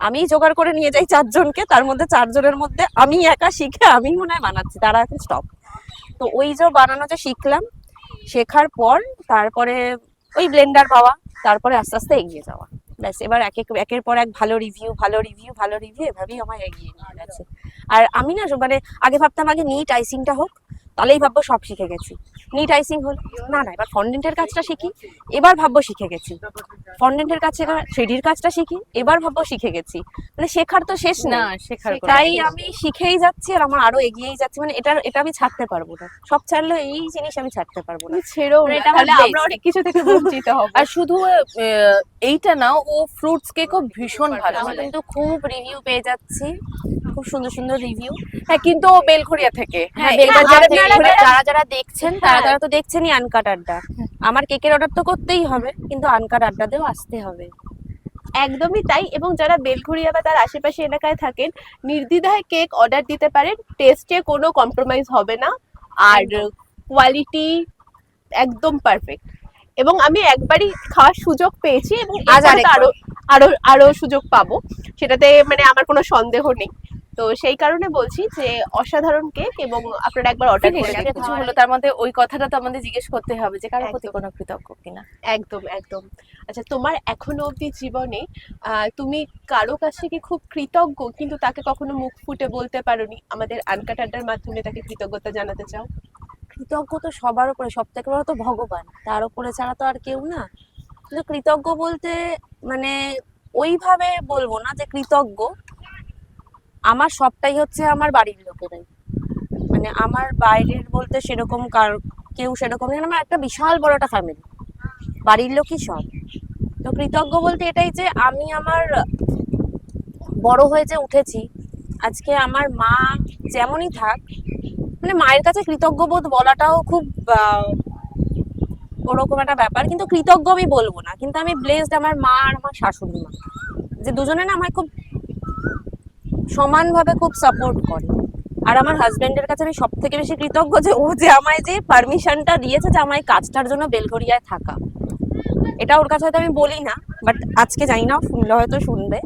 আমি জোগাড় করে নিয়ে যাই 4 জনকে, তার মধ্যে 4 জনের মধ্যে আমি একা শিখে আমি মনে হয় বানাচ্ছি, তারা এখন স্টপ। তো ওই যে বানানো যে শিখলাম, শেখার পর তারপরে ওই ব্লেন্ডার পাওয়া, তারপরে আস্তে আস্তে এগিয়ে যাওয়া। ব্যাস, এবার একের পর এক ভালো রিভিউ ভালো রিভিউ ভালো রিভিউ, এভাবেই আমার এগিয়ে নিয়ে গেছে। আর আমি না মানে আগে ভাবতাম আগে নিট আইসিংটা হোক, তাহলেই ভাববো সব শিখে গেছি। নিট আইসিং হল না, না এবার ফন্ডেন্টের কাজটা শিখি, এবার ভাববো শিখে গেছি। ফন্ডেন্টের কাজ শেখা, থ্রিডির কাজটা শিখি, এবার ভাববো শিখে গেছি। মানে শেখার তো শেষ না, না, শেখার কোনো তাই শেষ আমি শিখেই যাচ্ছি আর আমার আরো এগিয়েই যাচ্ছি। মানে এটা আমি ছাড়তে পারবো না, সব ছাড়লেও এই জিনিস আমি ছাড়তে পারবো না। তুমি ছেড়ো মানে না, এটা আমার তাহলে আমরা base। অনেক কিছু থেকে বঞ্চিত হব। আর শুধু এইটা না, ও ফ্রুটস কেকও ভীষণ ভালো আমি বানায়। কিন্তু খুব রিভিউ পেয়ে যাচ্ছি, খুব সুন্দর সুন্দর রিভিউ। হ্যাঁ, কিন্তু ও বেলঘড়িয়া থেকে। হ্যাঁ, বেলঘড়িয়া এবার থেকে যারা যারা দেখছেন তারা হ্যাঁ। তারা তো দেখছেনই আনকাট আড্ডা। আমার কেকের অর্ডার তো করতেই হবে, কিন্তু আনকাট আড্ডাতেও আসতে হবে। একদমই তাই। এবং যারা বেলঘড়িয়া বা তার আশেপাশে এলাকায় থাকেন, নির্দ্বিধায় কেক অর্ডার দিতে পারেন, টেস্টে কোনো কম্প্রোমাইজ হবে না, আর কোয়ালিটি একদম পারফেক্ট। এবং আমি একবারই খাওয়ার সুযোগ পেয়েছি এবং আজ এরপরে তো আরো আরো আরো সুযোগ পাবো, সেটাতে মানে আমার কোনো সন্দেহ নেই। তো সেই কারণে বলছি যে অসাধারণ কেক, এবং আপনারা একবার অর্ডার করে এত দেখুন। কিছু হলো, তার মধ্যে ওই কথাটা তো আমাদের জিজ্ঞেস করতে হবে যে কারোর প্রতি একদম। কোনো কৃতজ্ঞ কিনা। একদম একদম। আচ্ছা, তোমার এখনো অবধি জীবনে তুমি কারো কাছে কি খুব কৃতজ্ঞ কিন্তু তাকে কখনো মুখ ফুটে বলতে পারোনি, আমাদের আনকাট আড্ডার মাধ্যমে তাকে কৃতজ্ঞতা জানাতে চাও? কৃতজ্ঞ তো সবার উপরে, সব থেকে বড় তো ভগবান, তার উপরে ছাড়া তো আর কেউ না। কিন্তু কৃতজ্ঞ বলতে মানে ওইভাবে বলবো না যে কৃতজ্ঞ, আমার সবটাই হচ্ছে আমার বাড়ির লোকেরাই। মানে আমার বাইরের বলতে সেরকম কেউ সেরকম নেই, আমার একটা বিশাল বড় একটা ফ্যামিলি, বাড়ির লোকই সব। তো কৃতজ্ঞ বলতে এটাই যে আমি আমার বড় হয়ে যে উঠেছি, আজকে আমার মা যেমনই থাক, মানে মায়ের কাছে কৃতজ্ঞ বোধ বলাটাও খুব ওরকম একটা ব্যাপার, কিন্তু কৃতজ্ঞ আমি বলবো না। কিন্তু আমি ব্লেসড আমার মা আর আমার শাশুড়ি মা, যে দুজনে না আমায় খুব সমানভাবে খুব সাপোর্ট করে। আর আমার হাজবেন্ডের কাছে আমি সব থেকে বেশি কৃতজ্ঞ যে ও যে আমায় যে পারমিশনটা দিয়েছে যে আমায় কাজটার জন্য বেলঘড়িয়ায় থাকা। এটা ওর কাছে হয়তো আমি বলি না, বাট আজকে জানি না শুনলে হয়তো শুনবে,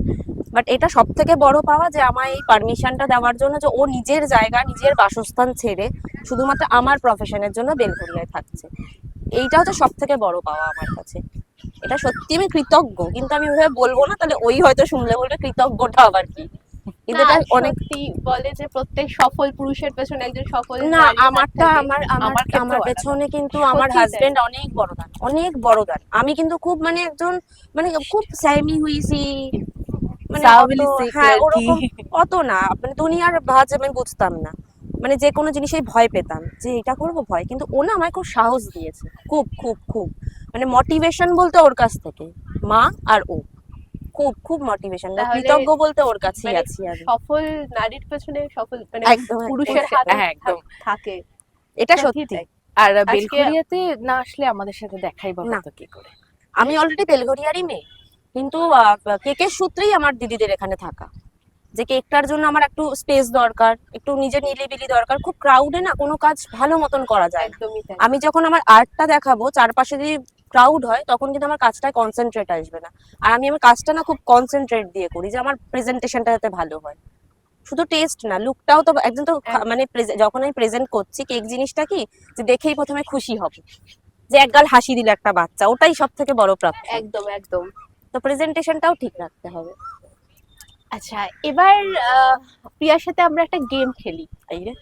বাট এটা সব থেকে বড় পাওয়া যে আমায় এই পারমিশনটা দেওয়ার জন্য, যে ও নিজের জায়গা নিজের বাসস্থান ছেড়ে শুধুমাত্র আমার প্রফেশনের জন্য বেলঘড়িয়ায় থাকছে। এইটা হচ্ছে সব থেকে বড় পাওয়া আমার কাছে। এটা সত্যি আমি কৃতজ্ঞ, কিন্তু আমি ওইভাবে বলবো না, তাহলে ওই হয়তো শুনলে বলবে কৃতজ্ঞটা আবার কি। কিন্তু এটা অনেক বলে যে প্রত্যেক সফল পুরুষের পেছনে একজন সফল না, নারী আমারটা থাকে। আমার আমার ক্ষেত্রেও আমার আলাদা। পেছনে কিন্তু আমার সত্যিই তাই। হাজবেন্ড অনেক বড় দান, অনেক বড় দান। আমি কিন্তু খুব মানে একজন মানে খুব স্যামি হুইসি, মানে সাওয়াবিলি অত- সিক হ্যাঁ লড়কি। ওরকম অত না, মানে দুনিয়ার ভাজ আমি বুঝতাম না, মানে যে কোনো জিনিসেই ভয় পেতাম যে এটা করবো ভয়। কিন্তু ও না আমায় খুব সাহস দিয়েছে, খুব খুব খুব মানে মোটিভেশন বলতে ওর কাছ থেকে, মা আর ও খুব খুব মোটিভেশন। তাহলে কৃতজ্ঞ বলতে ওর কাছেই মানে আছি আমি। সফল নারীর পেছনে সফল মানে একদম পুরুষের একদম। হাত হ্যাঁ, একদম। থাকে। এটা সত্যি সত্যি। তাই। আর আজকে- বেলঘড়িয়াতে না আসলে আমাদের সাথে দেখাই বা না। হতো কি করে? আমি অলরেডি বেলঘড়িয়ারই মেয়ে, কিন্তু কেকের সূত্রেই আমার দিদিদের এখানে থাকা, যে কেকটার জন্য আমার একটু স্পেস দরকার, একটু নিজের নিলিবিলি দরকার। খুব ক্রাউডে না কোনো কাজ ভালো মতন করা যায় না। একদমই তাই। আমি যখন আমার আর্টটা দেখাবো চারপাশে যদি ক্রাউড হয়, তখন কিন্তু আমার কাজটায় কনসেন্ট্রেট আসবে না। আর আমি আমার কাজটা না খুব কনসেন্ট্রেট দিয়ে করি, যে আমার প্রেজেন্টেশনটা যাতে ভালো হয়। শুধু টেস্ট না, লুকটাও তো একদম তো মানে যখন আমি প্রেজেন্ট করছি কেক জিনিসটা কি, যে দেখেই প্রথমে খুশি হবে, যে একগাল হাসি দিল একটা বাচ্চা, ওটাই সব থেকে বড় প্রাপ্তি। একদম একদম। তো প্রেজেন্টেশনটাও ঠিক রাখতে হবে। আচ্ছা, এবার প্রিয়ার সাথে আমরা একটা গেম খেলি। এই রে,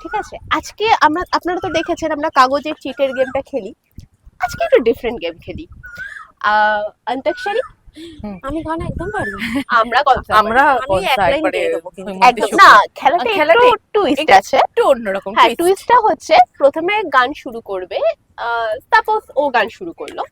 ঠিক আছে? আজকে আপনারা তো দেখেছেন আমরা কাগজের চিটের গেমটা খেলি, আজকে একটু ডিফারেন্ট গেম খেলি। অন্তাক্ষরী, আমি গান একদম পারি না। আমরা কথা আমরা আমি এক লাইন একবারে গেয়ে দেবো কিন্তু। ওই মধ্যে একদম শুকনো। না, খেলাটা খেলাটা একটু টুইস্ট আছে। একটু অন্যরকম হ্যাঁ, twist। টুইস্টটা হচ্ছে প্রথমে গান শুরু করবে, সাপোজ ও গান শুরু করলো,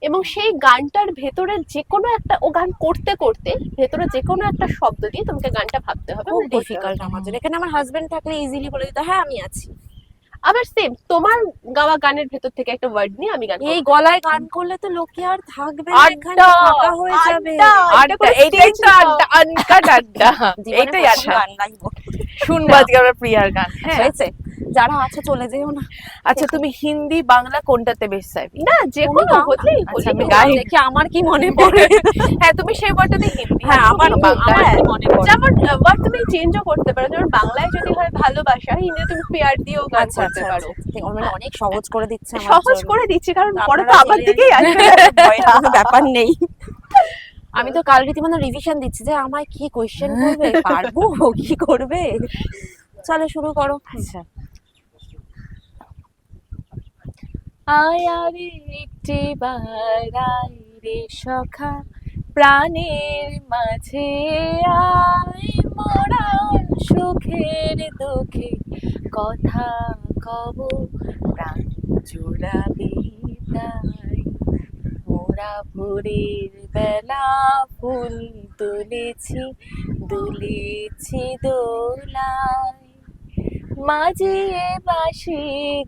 এবং সেই গানটার ভেতরে যে কোনো একটা, ও গান করতে করতে ভেতরে যে কোনো একটা শব্দ দিয়ে তোমাকে গানটা ভাবতে হবে, খুব মানে বলতে হবে। ডিফিকাল্ট আমার জন্য। এখানে আমার হাজবেন্ড থাকলে ইজিলি বলে দিত হ্যাঁ আমি আছি। আবার সেম তোমার গাওয়া গানের ভেতর থেকে একটা ওয়ার্ড নিয়ে আমি গান এই করবো। গলায় গান করলে তো লোকে আর থাকবে না, এখানে আড্ডা, ফাঁকা হয়ে যাবে। আড্ডা, এইটাই তো আড্ডা, আনকাট আড্ডা। জীবনে এইটাই প্রথম আড্ডা। গান গাইবো। শুনবো আজকে আমরা প্রিয়ার গান। হ্যাঁ, হয়েছে, যারা আছে চলে যেও না। আচ্ছা তুমি হিন্দি বাংলা কোনটাতে বেশ চাইবি? না, যে তুমি কোনো গাও। হলেই আচ্ছা, আমি হলেই। গাই। দেখি আমার কি মনে পড়ে। হ্যাঁ, তুমি সেই ওয়ার্ডটাতে হিন্দি, হ্যাঁ আর আমার শুনো বাংলা। আমার কি মনে পড়ে। যেমন ওয়ার্ড তুমি চেঞ্জও করতে পারো, যেমন বাংলায় যদি হয় ভালোবাসা, হিন্দি তুমি প্যার দিয়েও গান আচ্ছা করতে আচ্ছা পারো। ঠিক, মানে অনেক সহজ করে দিচ্ছে আমার সহজ জন্য। করে দিচ্ছি কারণ আপনারা পরে তো আমার বলে দিকেই আসবে। ভয়ের কোনো ব্যাপার নেই। আমি তো কাল রীতিমতো রিভিশন দিচ্ছি যে আমায় কি কোয়েশ্চেন করবে, পারবো কি করবে। চলো শুরু করো। আচ্ছা। আয় আরে একটি বার আয় রে সখা, প্রাণের মাঝে আয়, মোরা সুখের দুঃখে কথা কব, প্রাণ জোড়াবি তাই, মোরা ভোরের বেলা ফুল তুলেছি, দুলেছি দোলায়, মাঝিয়ে বাঁশি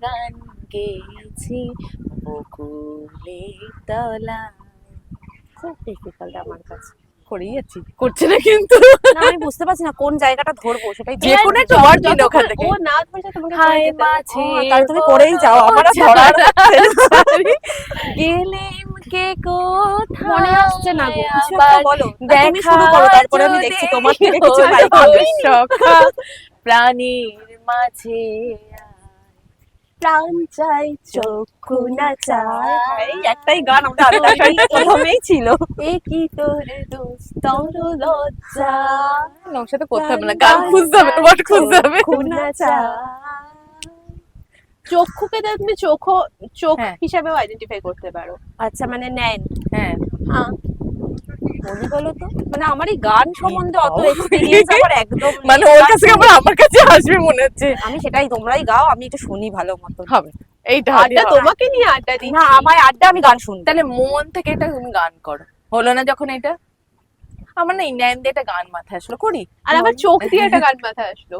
গান গেয়েছি বকুলের তলায়। খুব ডিফিকাল্ট আমার কাছে। করেই যাচ্ছি, করছে না কিন্তু। না আমি বুঝতে পারছি না কোন জায়গাটা ধরবো, সেটাই তো। যে কোনো একটা ওয়ার্ড দিন ওখান থেকে। ও না ধরছে তোমাকে হায় করে দিতে হবে। মাঝে তাহলে তুমি করেই যাও, আমার আর ধরার গেলেম কে কোথায়, মনে আসছে না গো, কিছু আবার একটা বলো। না, তুমি শুরু করো, তারপরে আমি দেখছি তোমার থেকে কিছু পাই হলো সখা, প্রাণীর মাঝে আয়, প্রাণ চাই চক্ষু না চাই, এই একটাই গান আমাদের আত্মাশাড়ি প্রথমেই ছিল। এ কি তোর দুস্তর লজ্জা, ওর সাথে করতে হবে না, গান খুঁজতে হবে, তোমার খুঁজতে হবে। চক্ষু না চাই। চক্ষুকে তো তুমি চোখ হ্যাঁ। হিসাবেও আইডেন্টিফাই করতে পারো। আচ্ছা মানে নেন হ্যাঁ, হ্যাঁ, বলি বলো তো, মানে আমার এই গান সম্বন্ধে অত এক্সপিরিয়েন্স আমার একদম নেই। মানে ওর কাছে আবার আমার কাছে আসবে মনে হচ্ছে। আমি সেটাই, তোমরাই গাও, আমি একটু শুনি ভালো মতো। হবে, এইটা আড্ডা তোমাকে নিয়ে আড্ডা দিই। না আমায় আড্ডা, আমি গান শুনবো। তাহলে মন থেকে এটা তুমি গান করো, হলো না যখন এটা? আমার না ইন্ডিয়ান দিয়ে একটা গান মাথায় আসলো, করি। আর আমার চোখ দিয়ে একটা গান মাথায় আসলো।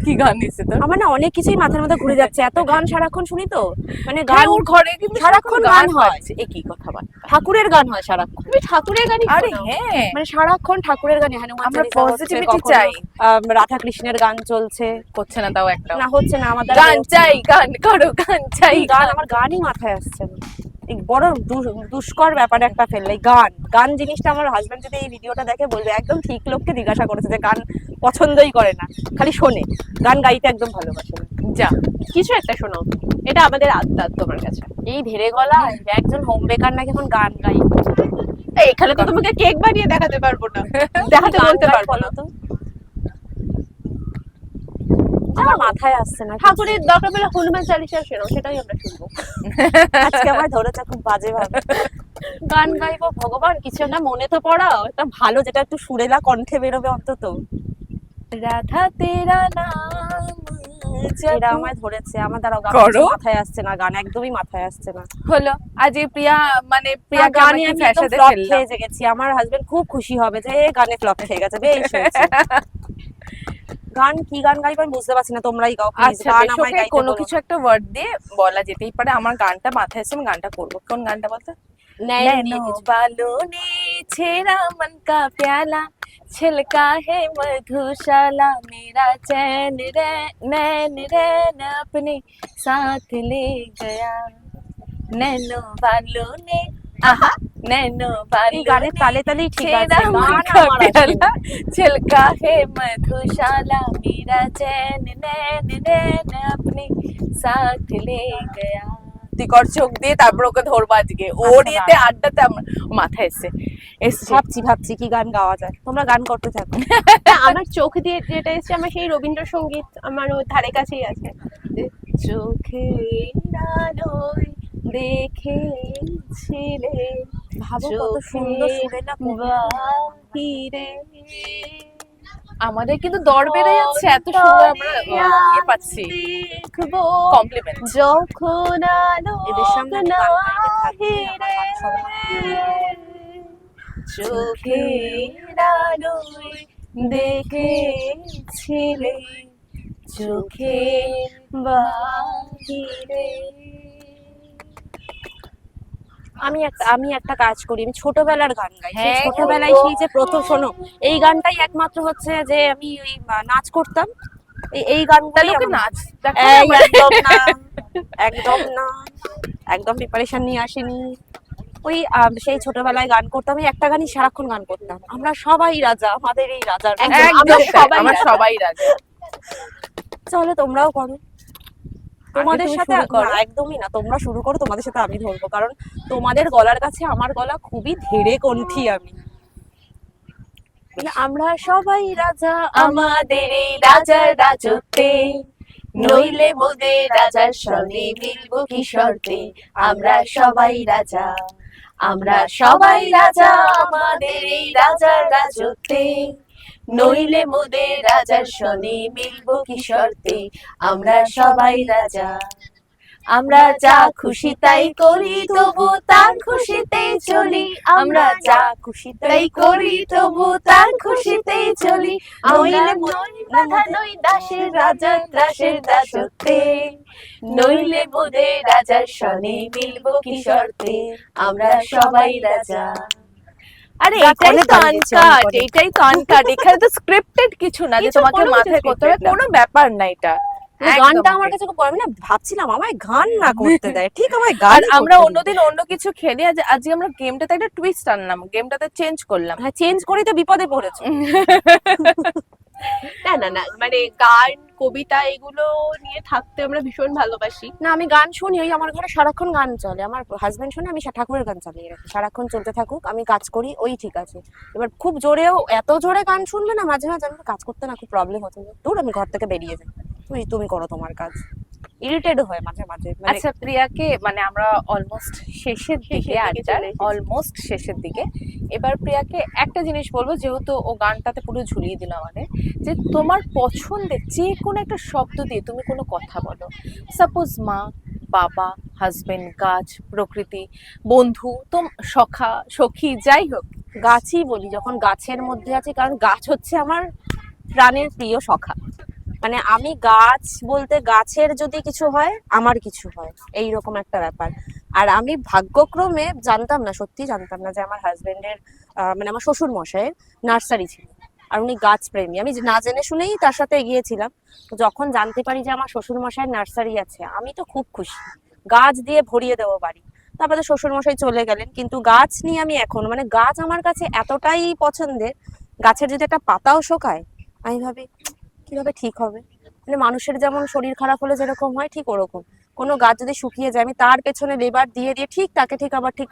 কি গান এসে তোর? আমার না অনেক কিছুই মাথার মধ্যে ঘুরে যাচ্ছে, এত গান সারাক্ষণ শুনি তো, মানে গান গান ওর ঘরে কিন্তু সারাক্ষণ গান হয়। বাজছে। এ কি কথা বল? ঠাকুরের গান হয় সারাক্ষণ, তুমি ঠাকুরের গানই আরে শোনাও। হ্যাঁ, মানে সারাক্ষণ ঠাকুরের গানে হনুমান আমরা চালিসা হচ্ছে, পজিটিভিটি কখনো, চাই। রাধা কৃষ্ণের গান চলছে। করছে না তাও একটা। না হচ্ছে না, আমার দ্বারা গান হচ্ছে চাই, না। গান করো, গান চাই, এই গান আমার গানই মাথায় আসছে না। এই বড় দুষ্কর ব্যাপারে একটা ফেললে গান গান জিনিসটা। আমার হাজবেন্ড যদি এই ভিডিওটা দেখে বলবে একদম ঠিক লোককে জিজ্ঞাসা করেছে, যে গান পছন্দই করে না, খালি শোনে, গান গাইতে একদম ভালোবাসে না। যা। কিছু একটা শোনাও, এটা আমাদের আত্মা তোমার কাছে। এই ধীরে গলা একজন হোম বেকার নাকি এখন গান গাই। এখানে তো তোমাকে কেক বানিয়ে দেখাতে পারবো না, দেখাতে গান বলতে গাই পারবো বলো না। তো। আমার মাথায় আসছে না। ঠাকুরের দরকার পেলে হনুমান চালিসা শোনাও, সেটাই আমরা শুনবো। আজকে আমার ধরেছে খুব বাজে ভাবে। গান গাইবো, ভগবান কিছু একটা মনে তো পড়াও, একটা ভালো যেটা একটু সুরেলা কণ্ঠে বেরোবে অন্তত। রাধা তেরা নাম এরা আমায় ধরেছে, আমার দ্বারা গান করো। মাথায় আসছে না, গান একদমই মাথায় আসছে না। হলো আজ এই প্রিয়া, মানে প্রিয়া গানে গানে আমি আমি একদম ফ্যাশনে ফ্লপ ফেললাম। খেয়ে গেছি। আমার হাজবেন্ড খুব খুশি হবে যে এ গানে ফ্লপ খেয়ে গেছে, বেশ হয়েছে। গান কি গান গাইবো আমি বুঝতে পারছি না, তোমরাই গাও প্লিজ। আচ্ছা গান বেশ, আমায় ওকে গাইতে কোনো বলো কিছু একটা ওয়ার্ড দিয়ে বলা যেতেই পারে। আমার গানটা মাথায় এসে আমি গানটা করবো। কোন গানটা বলতো? না। नैन नैनो बालों ने छेड़ा मन का प्याला, छिलका है मधुशाला, मेरा चैन नैन रैन अपने साथ ले गया, नैनो बालों ने आहा, नैनो এই बालों গানের ने তালে তালেই ঠিক আছে, छेड़ा मन গান का আমার আসছে না। प्याला, छिलका है मधुशाला, मेरा चैन नैन रैन अपने साथ ले गया। তুই কর চোখ দিয়ে, তারপর ওকে ধরবো আজকে ওর আচ্ছা, ইয়েতে আড্ডাতে আমার মাথায় এসছে এসছে। ভাবছি কি গান গাওয়া যায়, তোমরা গান করতে থাকো। আমার চোখ দিয়ে যেটা এসেছে, আমার সেই রবীন্দ্রসঙ্গীত আমার ওই ধারে কাছেই আছে। চোখে আলোয় দেখেছিলে ভাবো কত সুন্দর সুরে না বাহিরে। আমাদের কিন্তু দর বেড়ে যাচ্ছে, এত সুন্দর আমরা ইয়ে পাচ্ছি দেখবো কমপ্লিমেন্ট। যখন আলো এদের সামনে আমি গান গাইতে থাকি, আমার মান সম্মান চোখের আলোয় দেখেছিলে চোখের বাহিরে। আমি একটা কাজ করি, আমি ছোটবেলার গান গাই। সেই হ্যাঁ, ছোটবেলায় সেই যে প্রথম শোনো, এই গানটাই একমাত্র হচ্ছে যে আমি ওই নাচ করতাম, এই গানগুলোই তাহলে ওকে আমার- নাচ এই, একদম না, একদম না, একদম প্রিপারেশন নিয়ে আসিনি। ওই সেই ছোটবেলায় গান করতাম, আমি একটা গানই সারাক্ষণ গান করতাম, আমরা সবাই রাজা, আমাদের এই রাজার রাজা। একদম আমরা সবাই রাজি। চলো তোমরাও করো, তোমাদের তুমি সাথে শুরু করো। না, একদমই না, তোমরা শুরু করো, তোমাদের সাথে আমি ধরবো, কারণ তোমাদের গলার কাছে আমার গলা খুবই ধীরে কণ্ঠী। আমি মানে আমরা সবাই রাজা, আমাদের এই রাজার রাজত্বে, নইলে মোদের রাজার সঙ্গে মিলব কি শর্তে। আমরা সবাই রাজা, আমরা সবাই রাজা, আমাদের এই রাজার রাজত্বে, নইলে মোদের রাজার সঙ্গে মিলব কি শর্তে। আমরা সবাই রাজা, আমরা যা খুশি তাই করি, তবু তার খুশিতেই চলি। আমরা যা খুশি তাই করি, তবু তার খুশিতেই চলি। নইলে বাধা নই দাসের রাজার দাসের দাসত্বে, নইলে মোদের রাজার সনে মিলব কি শর্তে। আমরা সবাই রাজা। আরে এটাই অনেক তো গান গেয়েছি, আনকাট, অনেক। এটাই তো আনকাট। এখানে তো স্ক্রিপ্টেড কিছু না যে কিছু, তোমাকে কোনো কিছু মাথায় করতে হবে, scripted না। কোনো ব্যাপার না এটা। মানে একদম গানটা আমার ঠিক। কাছে খুব, আমি না ভাবছিলাম আমায় গান না করতে দেয়, ঠিক আমায় গান আর আমরা অন্যদিন অন্য কিছু খেলি, আজকে আমরা গেমটাতে একটা টুইস্ট আনলাম, গেমটাতে চেঞ্জ করলাম। হ্যাঁ, চেঞ্জ করেই তো বিপদে পড়েছে। না না না, মানে গান কবিতা এগুলো নিয়ে থাকতে আমরা ভীষণ ভালোবাসি। না, আমি গান শুনি, ওই আমার ঘরে সারাক্ষণ গান চলে, আমার হাজবেন্ড শুনে, আমি ঠাকুরের গান চালিয়ে রাখি, সারাক্ষণ চলতে থাকুক, আমি কাজ করি, ওই ঠিক আছে। এবার খুব জোরেও, এত জোরে গান শুনবে না, মাঝে মাঝে আমার কাজ করতে না খুব প্রবলেম হচ্ছে, দূর আমি ঘর থেকে বেরিয়ে যাই, তুমি করো তোমার কাজ, ইরিটেড হয় মাঝে মাঝে। মানে আচ্ছা প্রিয়াকে, মানে আমরা অলমোস্ট শেষের দিকে, আড্ডার অলমোস্ট শেষের দিকে, এবার প্রিয়াকে একটা জিনিস বলবো, যেহেতু ও গানটাতে পুরো ঝুলিয়ে দিল আমাদের, যে তোমার পছন্দের যে কোনো একটা শব্দ দিয়ে তুমি কোনো কথা বলো, সাপোজ মা, বাবা, হাজবেন্ড, গাছ, প্রকৃতি, বন্ধু, সখা, সখী, যাই হোক। গাছই বলি, যখন গাছের মধ্যে আছি, কারণ গাছ হচ্ছে আমার প্রাণের প্রিয় সখা। মানে আমি গাছ বলতে, গাছের যদি কিছু হয় আমার কিছু হয়, এইরকম একটা ব্যাপার। আর আমি ভাগ্যক্রমে জানতাম না, সত্যি জানতাম না যে আমার হাজবেন্ডের মানে আমার শ্বশুর মশাইয়ের নার্সারি ছিল, আর উনি গাছ প্রেমী। আমি না জেনে শুনেই তার সাথে এগিয়েছিলাম। তো যখন জানতে পারি যে আমার শ্বশুর মশাইয়ের নার্সারি আছে, আমি তো খুব খুশি, গাছ দিয়ে ভরিয়ে দেবো বাড়ি। তারপরে শ্বশুর মশাই চলে গেলেন, কিন্তু গাছ নিয়ে আমি এখন, মানে গাছ আমার কাছে এতটাই পছন্দের, গাছের যদি একটা পাতাও শোকায়, আমি ভাবি কিভাবে ঠিক হবে। মানে মানুষের যেমন শরীর খারাপ হলে যেরকম হয়, ঠিক ওরকম কোনো গাছ যদি শুকিয়ে যায়, আমি তার পেছনে লেবার দিয়ে দিয়ে ঠিক তাকে ঠিক আবার ঠিক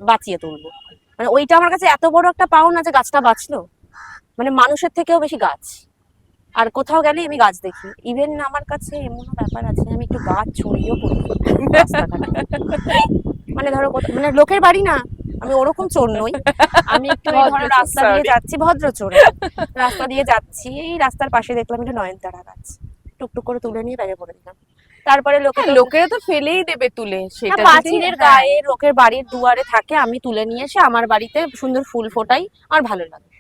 বাঁচিয়ে তুলবো। মানে ওইটা আমার কাছে এত বড় একটা পাওনা যে গাছটা বাঁচলো। মানে মানুষের থেকেও বেশি গাছ। আর কোথাও গেলে আমি গাছ দেখি, ইভেন আমার কাছে এমনও ব্যাপার আছে, আমি একটু গাছ ছড়িয়েও পড়ি রাস্তাঘাটে। মানে ধরো মানে লোকের বাড়ি না, আমি ওরকম চোর নই, আমি একটু এই ধরো রাস্তা দিয়ে যাচ্ছি, ভদ্র চোর, রাস্তা দিয়ে যাচ্ছি, এই রাস্তার পাশে দেখলাম একটা নয়নতারা গাছ, টুকটুক করে তুলে নিয়ে ব্যাগে পড়ে দিলাম। তারপরে লোকেরা তো ফেলেই দেবে তুলে, সেটা পাঁচিলের গায়ে লোকের বাড়ির দুয়ারে থাকে, আমি তুলে নিয়ে এসে আমার বাড়িতে সুন্দর ফুল ফোটাই, আমার ভালো লাগে,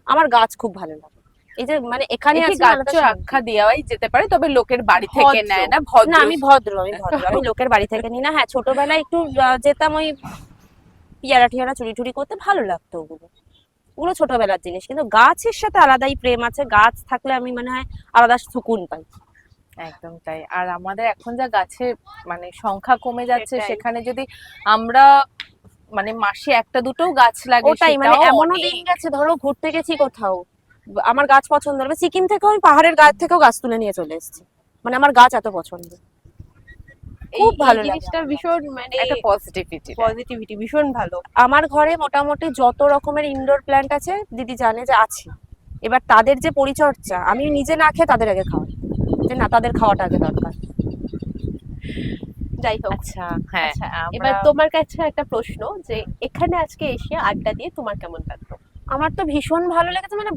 আমার গাছ খুব ভালো লাগে। এই যে মানে এখানে আছে গাছ আখ্যা দেওয়াই যেতে পারে, তবে লোকের বাড়ি থেকে নেয় না, ভদ্র। না, আমি ভদ্র, আমি লোকের বাড়ি থেকে নিই না। হ্যাঁ, ছোটবেলায় একটু যেতাম, ওই পিয়ারা টিয়ারা চুরি টুরি করতে, ভালো লাগতো ওগুলো, ওগুলো ছোটবেলার জিনিস। কিন্তু গাছের সাথে আলাদাই প্রেম আছে, গাছ থাকলে আমি মনে হয় আলাদা সুকুন পাই। একদম তাই। আর আমাদের এখন যা গাছের মানে সংখ্যা কমে যাচ্ছে, সেটাই। সেখানে যদি আমরা মানে মাসে একটা দুটো গাছ লাগে, ওটাই, মানে সেটাও এমনও অনেক। দিন গেছে, ধরো ঘুরতে গেছি কোথাও, আমার গাছ পছন্দ, আমি সিকিম থেকেও, আমি পাহাড়ের গাছ থেকেও গাছ তুলে নিয়ে চলে এসেছি, মানে আমার গাছ এত পছন্দ, খুব ভালো লাগে জিনিসটা ভীষণ, মানে একটা পজিটিভিটি ভীষণ ভালো। আমার ঘরে মোটামুটি যত রকমের ইনডোর প্ল্যান্ট আছে, দিদি জানে যে আছে। এবার তাদের যে পরিচর্যা, আমি নিজে না খেয়ে তাদের আগে খাওয়াই, যে না, তাদের খাওয়াটা আগে দরকার। যাই হোক। আচ্ছা হ্যাঁ আচ্ছা, আমরা এবার তোমার কাছে একটা প্রশ্ন, যে এখানে আজকে এসে আড্ডা দিয়ে তোমার কেমন লাগলো? আমার তো ভীষণ ভালো লেগেছে, মানে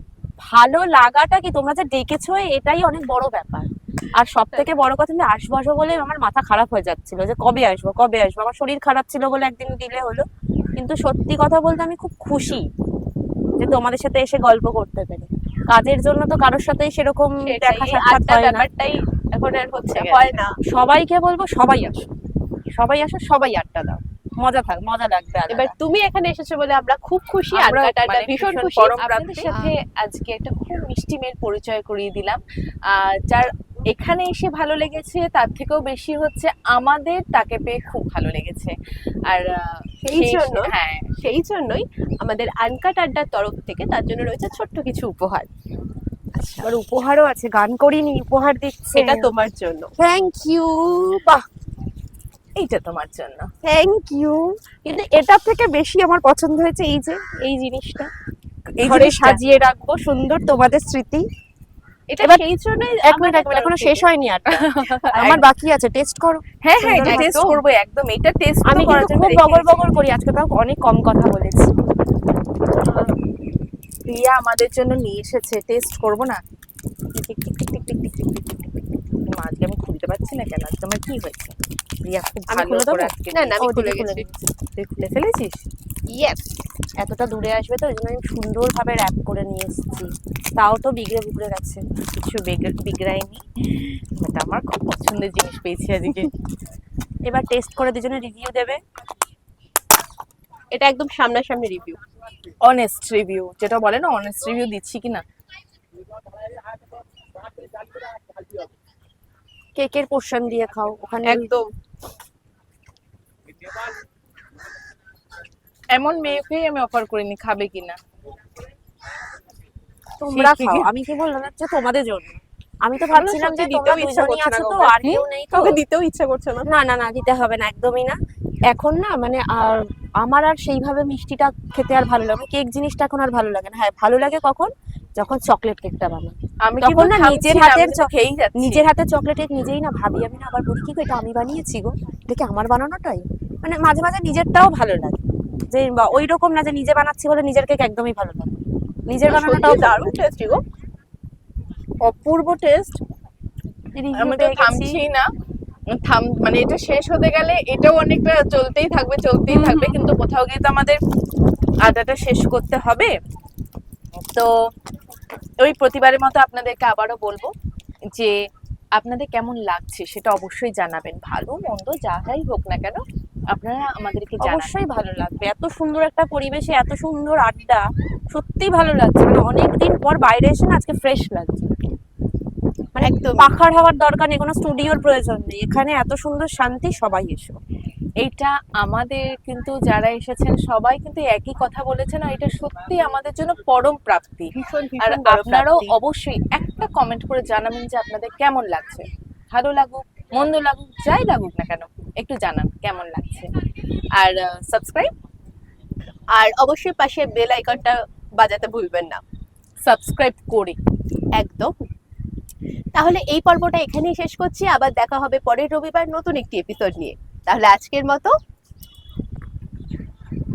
ভালো লাগাটা কি, তোমরা যে ডেকেছো এটাই অনেক বড় ব্যাপার। আর সব থেকে বড় কথা, আমি আসবো আসবো বলে আমার মাথা খারাপ হয়ে যাচ্ছিল যে কবে আসবো কবে আসবো, আমার শরীর খারাপ ছিল বলে একদিন দিলে হলো। কিন্তু সত্যি কথা বলতে আমি খুব খুশি যে তোমাদের সাথে এসে গল্প করতে পেরে। কাজের জন্য তো কারোর সাথেই সেরকম সেটাই, দেখা এই সাক্ষাৎ আড্ডা হয় না। ব্যাপারটাই এখন আর হচ্ছে ঠিক আছে। হয় না। সবাইকে বলবো সবাই আসো, সবাই আসো, সবাই আড্ডা দাও, মজা লাগবে আলাদা। এবার তুমি এখানে এসেছো বলে আমরা খুব খুশি, আমরা আড্ডাটা মানে ভীষণ খুশি। পরম আপনাদের প্রাপ্তির সাথে আজকে একটা খুব মিষ্টি মেয়ের পরিচয় করিয়ে দিলাম। যার এখানে এসে ভালো লেগেছে তার থেকেও বেশি হচ্ছে আমাদের তাকে পেয়ে খুব ভালো লেগেছে। আর সেই জন্য হ্যাঁ সেই জন্যই আমাদের আনকাট আড্ডার তরফ থেকে তার জন্য রয়েছে ছোট্ট কিছু উপহার। আবার উপহারও আছে, গান করিনি, উপহার দিচ্ছে। এটা তোমার জন্য। Thank you. বাহ, এইটা তোমার জন্য। Thank you. কিন্তু এটার থেকে বেশি আমার পছন্দ হয়েছে এই যে এই জিনিসটা, এই ঘরে জিনিসটা? সাজিয়ে রাখবো সুন্দর তোমাদের স্মৃতি। এটা এবার সেই জন্যই এক মিনিট এখনো শেষ হয়নি আর আমার বাকি আছে, টেস্ট করো। হ্যাঁ হ্যাঁ এটা সুন্দর টেস্ট একদম। করবো একদম, এটা টেস্ট আমি করার কিন্তু জন্য খুব বগর বগর করি, আজকে তাও অনেক কম কথা বলেছি। প্রিয়া আমাদের জন্য নিয়ে এসেছে, টেস্ট করবো না? Tick tick tick tick tick tick tick tick tick tick tick. মা, আজকে আমি খুলতে পারছি না কেন? আজকে আমার কি হয়েছে? প্রিয়া খুব আমি ভালো খুলে করে দেবো? আজকে না না, আমি ও, খুলে দিদি খুলে গেছি। তুই খুলে ফেলেছিস? ইয়েস। এতটা দূরে আসবে তো, ওই জন্য আমি সুন্দরভাবে র্যাপ করে নিয়ে এসেছি, তাও তো বিগড়ে বুগড়ে গেছে। কিছু বিগড়াইনি, এটা আমার খুব পছন্দের জিনিস পেয়েছি আজকে। এবার টেস্ট করে দুজনে রিভিউ দেবে। এটা একদম সামনাসামনি রিভিউ। অনেস্ট রিভিউ, যেটা বলে না অনেস্ট রিভিউ দিচ্ছি কিনা। কেকের পোর্শন দিয়ে খাও ওখানে। একদম। এমন মেয়েকেই আমি অফার করিনি খাবে কিনা। তোমরা ঠিক, খাও, ঠিক। আমি কি বললাম হচ্ছে তোমাদের জন্য। আমি তো ভাবছিলাম যে সত্যি তোমরা দিতেও ইচ্ছা দুজনই করছে না আছো তো, কাউকে। আর কেউ নেই তো। কাউকে দিতেও ইচ্ছা করছে না। না না না, দিতে হবে না, একদমই না। এখন না মানে আর আমার আর সেইভাবে মিষ্টিটা খেতে আর ভালো লাগে, কেক জিনিসটা এখন আর ভালো লাগে না। হ্যাঁ, ভালো লাগে কখন, যখন চকলেট কেকটা বানাই, আমি তখন কিন্তু না থামছি নিজের না, হাতের আমি কিন্তু খেয়েই যাচ্ছি। নিজের হাতে চকলেট কেক নিজেই না ভাবি, আমি না আবার বলি কি গো, এটা আমি বানিয়েছি গো, এটা কি আমার বানানোটাই। মানে মাঝে মাঝে নিজেরটাও ভালো লাগে, যে ওই রকম না যে নিজে বানাচ্ছি বলে নিজের কেক একদমই ভালো লাগে, নিজের বানানোটাও সত্যি দারুণ টেস্টি গো। অপূর্ব টেস্ট। আমি তো থামছি না, মানে এটা শেষ হতে গেলে এটাও অনেকটা চলতেই থাকবে, কিন্তু কোথাও গিয়ে তো আমাদের আড্ডাটা শেষ করতে হবে। তো ওই প্রতিবারের মতো আপনাদেরকে আবারও বলবো যে আপনাদের কেমন লাগছে সেটা অবশ্যই জানাবেন, ভালো মন্দ যাই হোক না কেন আপনারা আমাদেরকে জানাবেন। অবশ্যই ভালো লাগবে। এত সুন্দর একটা পরিবেশে এত সুন্দর আড্ডা, সত্যি ভালো লাগছে। মানে অনেকদিন পর বাইরে এসে না আজকে ফ্রেশ লাগছে। মানে একদম। পাখার হওয়ার দরকার নেই, কোনো স্টুডিওর প্রয়োজন নেই, এখানে এত সুন্দর শান্তি, সবাই এসো। এইটা আমাদের কিন্তু যারা এসেছেন সবাই কিন্তু একই কথা বলেছেন, আর এটা সত্যি আমাদের জন্য পরম প্রাপ্তি। ভীষণ আর ভীষণ বড় আপনারাও প্রাপ্তি। অবশ্যই একটা কমেন্ট করে জানাবেন যে আপনাদের কেমন লাগছে, ভালো লাগুক মন্দ লাগুক যাই লাগুক না কেন একটু জানান কেমন লাগছে। আর সাবস্ক্রাইব, আর অবশ্যই পাশে বেল আইকনটা বাজাতে ভুলবেন না। সাবস্ক্রাইব করে। একদম। তাহলে এই পর্বটা এখানেই শেষ করছি, আবার দেখা হবে পরের রবিবার নতুন একটি এপিসোড নিয়ে। তাহলে আজকের মতো